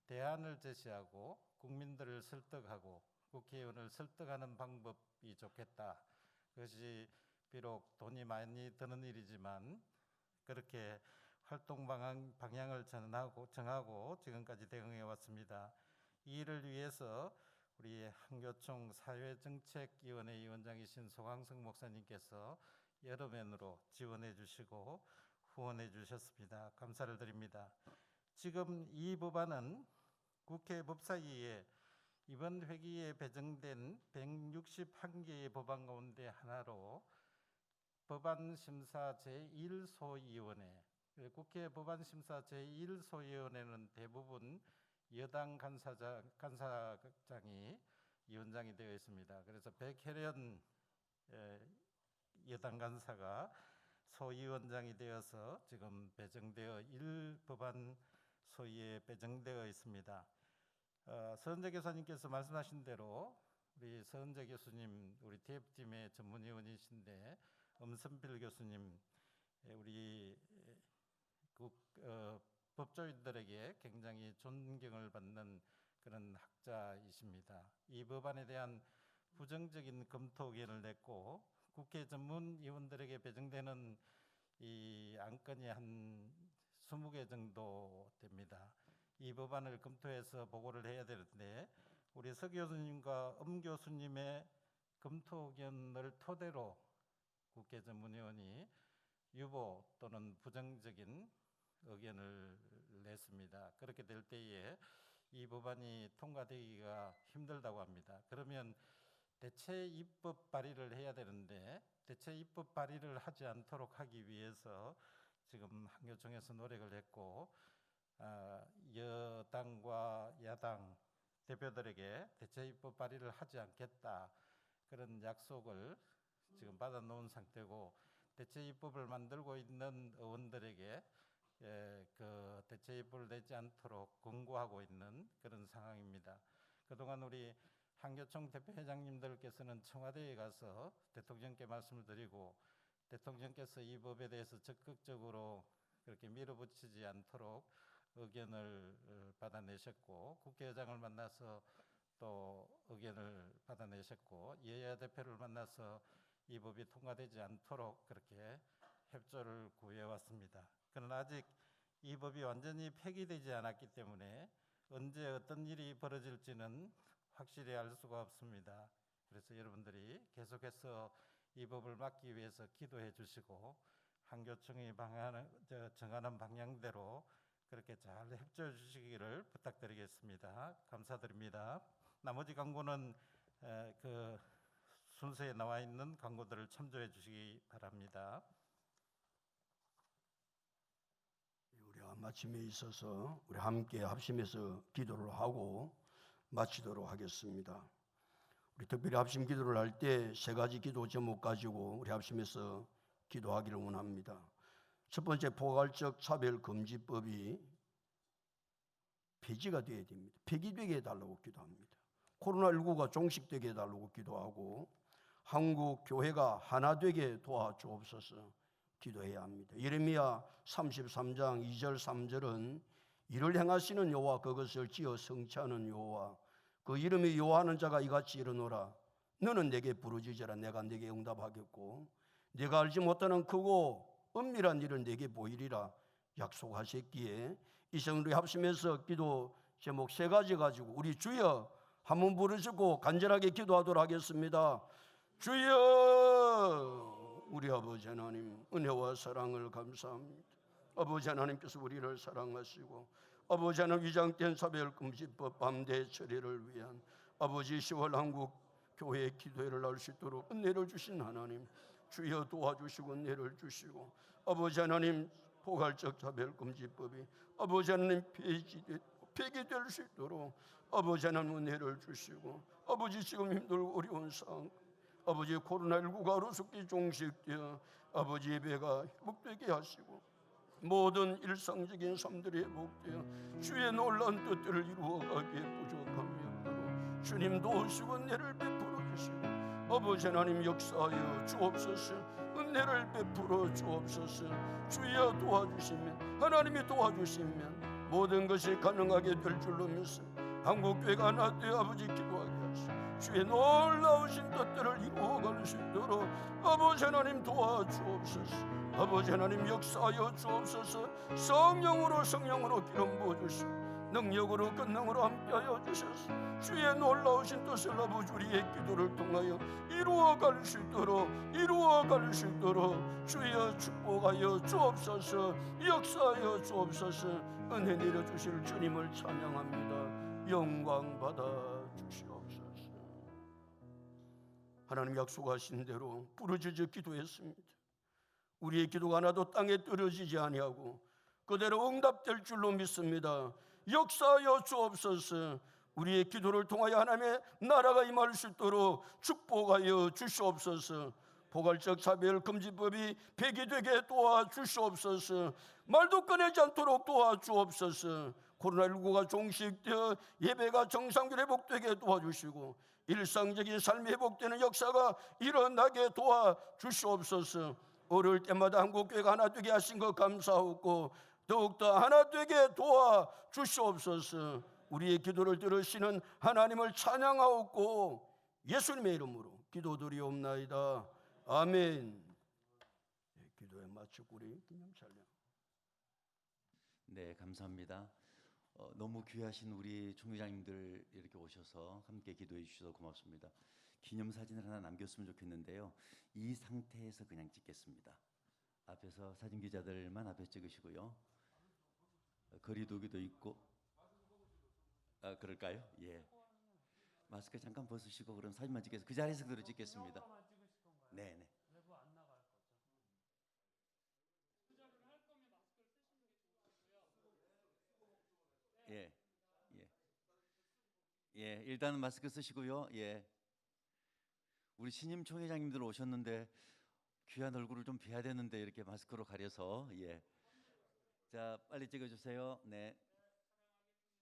대안을 제시하고 국민들을 설득하고 국회의원을 설득하는 방법이 좋겠다. 그것이 비록 돈이 많이 드는 일이지만 그렇게 활동 방향을 정하고 지금까지 대응해 왔습니다. 이 일을 위해서 우리 한교총 사회정책위원회 위원장이신 소강성 목사님께서 여러 면으로 지원해 주시고 후원해 주셨습니다. 감사를 드립니다. 지금 이 법안은 국회 법사위에 이번 회기에 배정된 161개의 법안 가운데 하나로 법안심사 제1소위원회, 국회 법안심사 제1소위원회는 대부분 여당 간사장이 위원장이 되어 있습니다. 그래서 백혜련 여당 간사가 소위원장이 되어서 지금 배정되어 1법안 소위에 배정되어 있습니다. 서은재 교사님께서 말씀하신 대로 우리 서은재 교수님, 우리 TF팀의 전문위원이신데 엄선필 교수님, 우리 법조인들에게 굉장히 존경을 받는 그런 학자이십니다. 이 법안에 대한 부정적인 검토 의견을 냈고 국회 전문위원들에게 배정되는 이 안건이 한 20개 정도 됩니다. 이 법안을 검토해서 보고를 해야 되는데 우리 서 교수님과 엄 교수님의 검토 의견을 토대로 국회 전문위원이 유보 또는 부정적인 의견을 냈습니다. 그렇게 될 때에 이 법안이 통과되기가 힘들다고 합니다. 그러면 대체 입법 발의를 해야 되는데 대체 입법 발의를 하지 않도록 하기 위해서 지금 한교총에서 노력을 했고 여당과 야당 대표들에게 대체 입법 발의를 하지 않겠다 그런 약속을 지금 받아놓은 상태고 대체 입법을 만들고 있는 의원들에게 그 대체 입법을 내지 않도록 권고하고 있는 그런 상황입니다. 그동안 우리 한교총 대표회장님들께서는 청와대에 가서 대통령께 말씀을 드리고 대통령께서 이 법에 대해서 적극적으로 그렇게 밀어붙이지 않도록 의견을 받아내셨고 국회의장을 만나서 또 의견을 받아내셨고 여야 대표를 만나서 이 법이 통과되지 않도록 그렇게 협조를 구해왔습니다. 그러나 아직 이 법이 완전히 폐기되지 않았기 때문에 언제 어떤 일이 벌어질지는 확실히 알 수가 없습니다. 그래서 여러분들이 계속해서 이 법을 막기 위해서 기도해 주시고 한교총이 정하는 방향대로 그렇게 잘 협조해 주시기를 부탁드리겠습니다. 감사드립니다. 나머지 광고는 그 순서에 나와 있는 광고들을 참조해 주시기 바랍니다. 우리 마침에 있어서 우리 함께 합심해서 기도를 하고 마치도록 하겠습니다. 우리 특별히 합심 기도를 할 때 세 가지 기도 제목 가지고 우리 합심해서 기도하기를 원합니다. 첫 번째, 포괄적 차별금지법이 폐지가 되어야 됩니다. 폐기되게 해달라고 기도합니다. 코로나19가 종식되게 해달라고 기도하고 한국 교회가 하나 되게 도와주옵소서 기도해야 합니다. 예레미야 33장 2절 3절은 이를 행하시는 여호와 그것을 지어 성취하는 여호와 그 이름이 여호와하는 자가 이같이 이르노라 너는 내게 부르짖으라 내가 내게 응답하겠고 내가 알지 못하는 크고 은밀한 일을 내게 보이리라 약속하셨기에 이 시간 우리 합심해서 기도 제목 세 가지 가지고 우리 주여 한번 부르시고 간절하게 기도하도록 하겠습니다. 주여 우리 아버지 하나님 은혜와 사랑을 감사합니다. 아버지 하나님께서 우리를 사랑하시고 아버지 하나님 위장된 차별금지법 밤대 처리를 위한 아버지 10월 한국 교회 기도회를 할 수 있도록 은혜를 주신 하나님 주여 도와주시고 은혜를 주시고 아버지 하나님 포괄적 차별금지법이 아버지 하나님 폐기될 수 있도록 아버지 하나님 은혜를 주시고 아버지 지금 힘들고 어려운 상황 아버지 코로나19가 하루속히 종식되어 아버지 예배가 회복되게 하시고 모든 일상적인 삶들이 회복되어 주의 놀라운 뜻들을 이루어가기에 부족함이 없도록 주님 도우시고 은혜를 베풀어 주시고 아버지 하나님 역사하여 주옵소서 은혜를 베풀어 주옵소서 주여 도와주시면 하나님이 도와주시면 모든 것이 가능하게 될 줄로 믿습니다. 한국교회가 하나 되어 아버지 기도하게 하시고 주의 놀라우신 뜻들을 이루어갈 수 있도록 아버지 하나님 도와주옵소서 아버지 하나님 역사하여 주옵소서 성령으로 기름 부어주시고 능력으로 권능으로 함께하여 주셔서 주의 놀라우신 뜻을 아버지 우리의 기도를 통하여 이루어갈 수 있도록 주여 축복하여 주옵소서 역사하여 주옵소서 은혜 내려주실 주님을 찬양합니다. 영광 받아 주시옵소서. 하나님 약속하신 대로 부르짖어 기도했습니다. 우리의 기도가 하나도 땅에 떨어지지 아니하고 그대로 응답될 줄로 믿습니다. 역사하여 주옵소서. 우리의 기도를 통하여 하나님의 나라가 임할 수 있도록 축복하여 주시옵소서. 포괄적 차별 금지법이 폐기되게 도와주시옵소서. 말도 꺼내지 않도록 도와주옵소서. 코로나19가 종식되어 예배가 정상적으로 회복되게 도와주시고 일상적인 삶이 회복되는 역사가 일어나게 도와주시옵소서. 어려울 때마다 한국교회가 하나 되게 하신 것 감사하고 더욱더 하나 되게 도와주시옵소서. 우리의 기도를 들으시는 하나님을 찬양하옵고 예수님의 이름으로 기도드리옵나이다. 아멘. 기도에 마치고 우리 기념 찬양. 네, 감사합니다. 너무 귀하신 우리 총회장님들 이렇게 오셔서 함께 기도해 주셔서 고맙습니다. 기념사진을 하나 남겼으면 좋겠는데요. 이 상태에서 그냥 찍겠습니다. 앞에서 사진기자들만 앞에 찍으시고요. 거리두기도 있고. 그럴까요? 예. 마스크 잠깐 벗으시고 그럼 사진만 찍겠습니다. 그 자리에서 그대로 찍겠습니다. 네, 네. 예, 예, 예. 일단은 마스크 쓰시고요. 예. 우리 신임 총회장님들 오셨는데 귀한 얼굴을 좀 뵈야 되는데 이렇게 마스크로 가려서 예. 자, 빨리 찍어주세요. 네.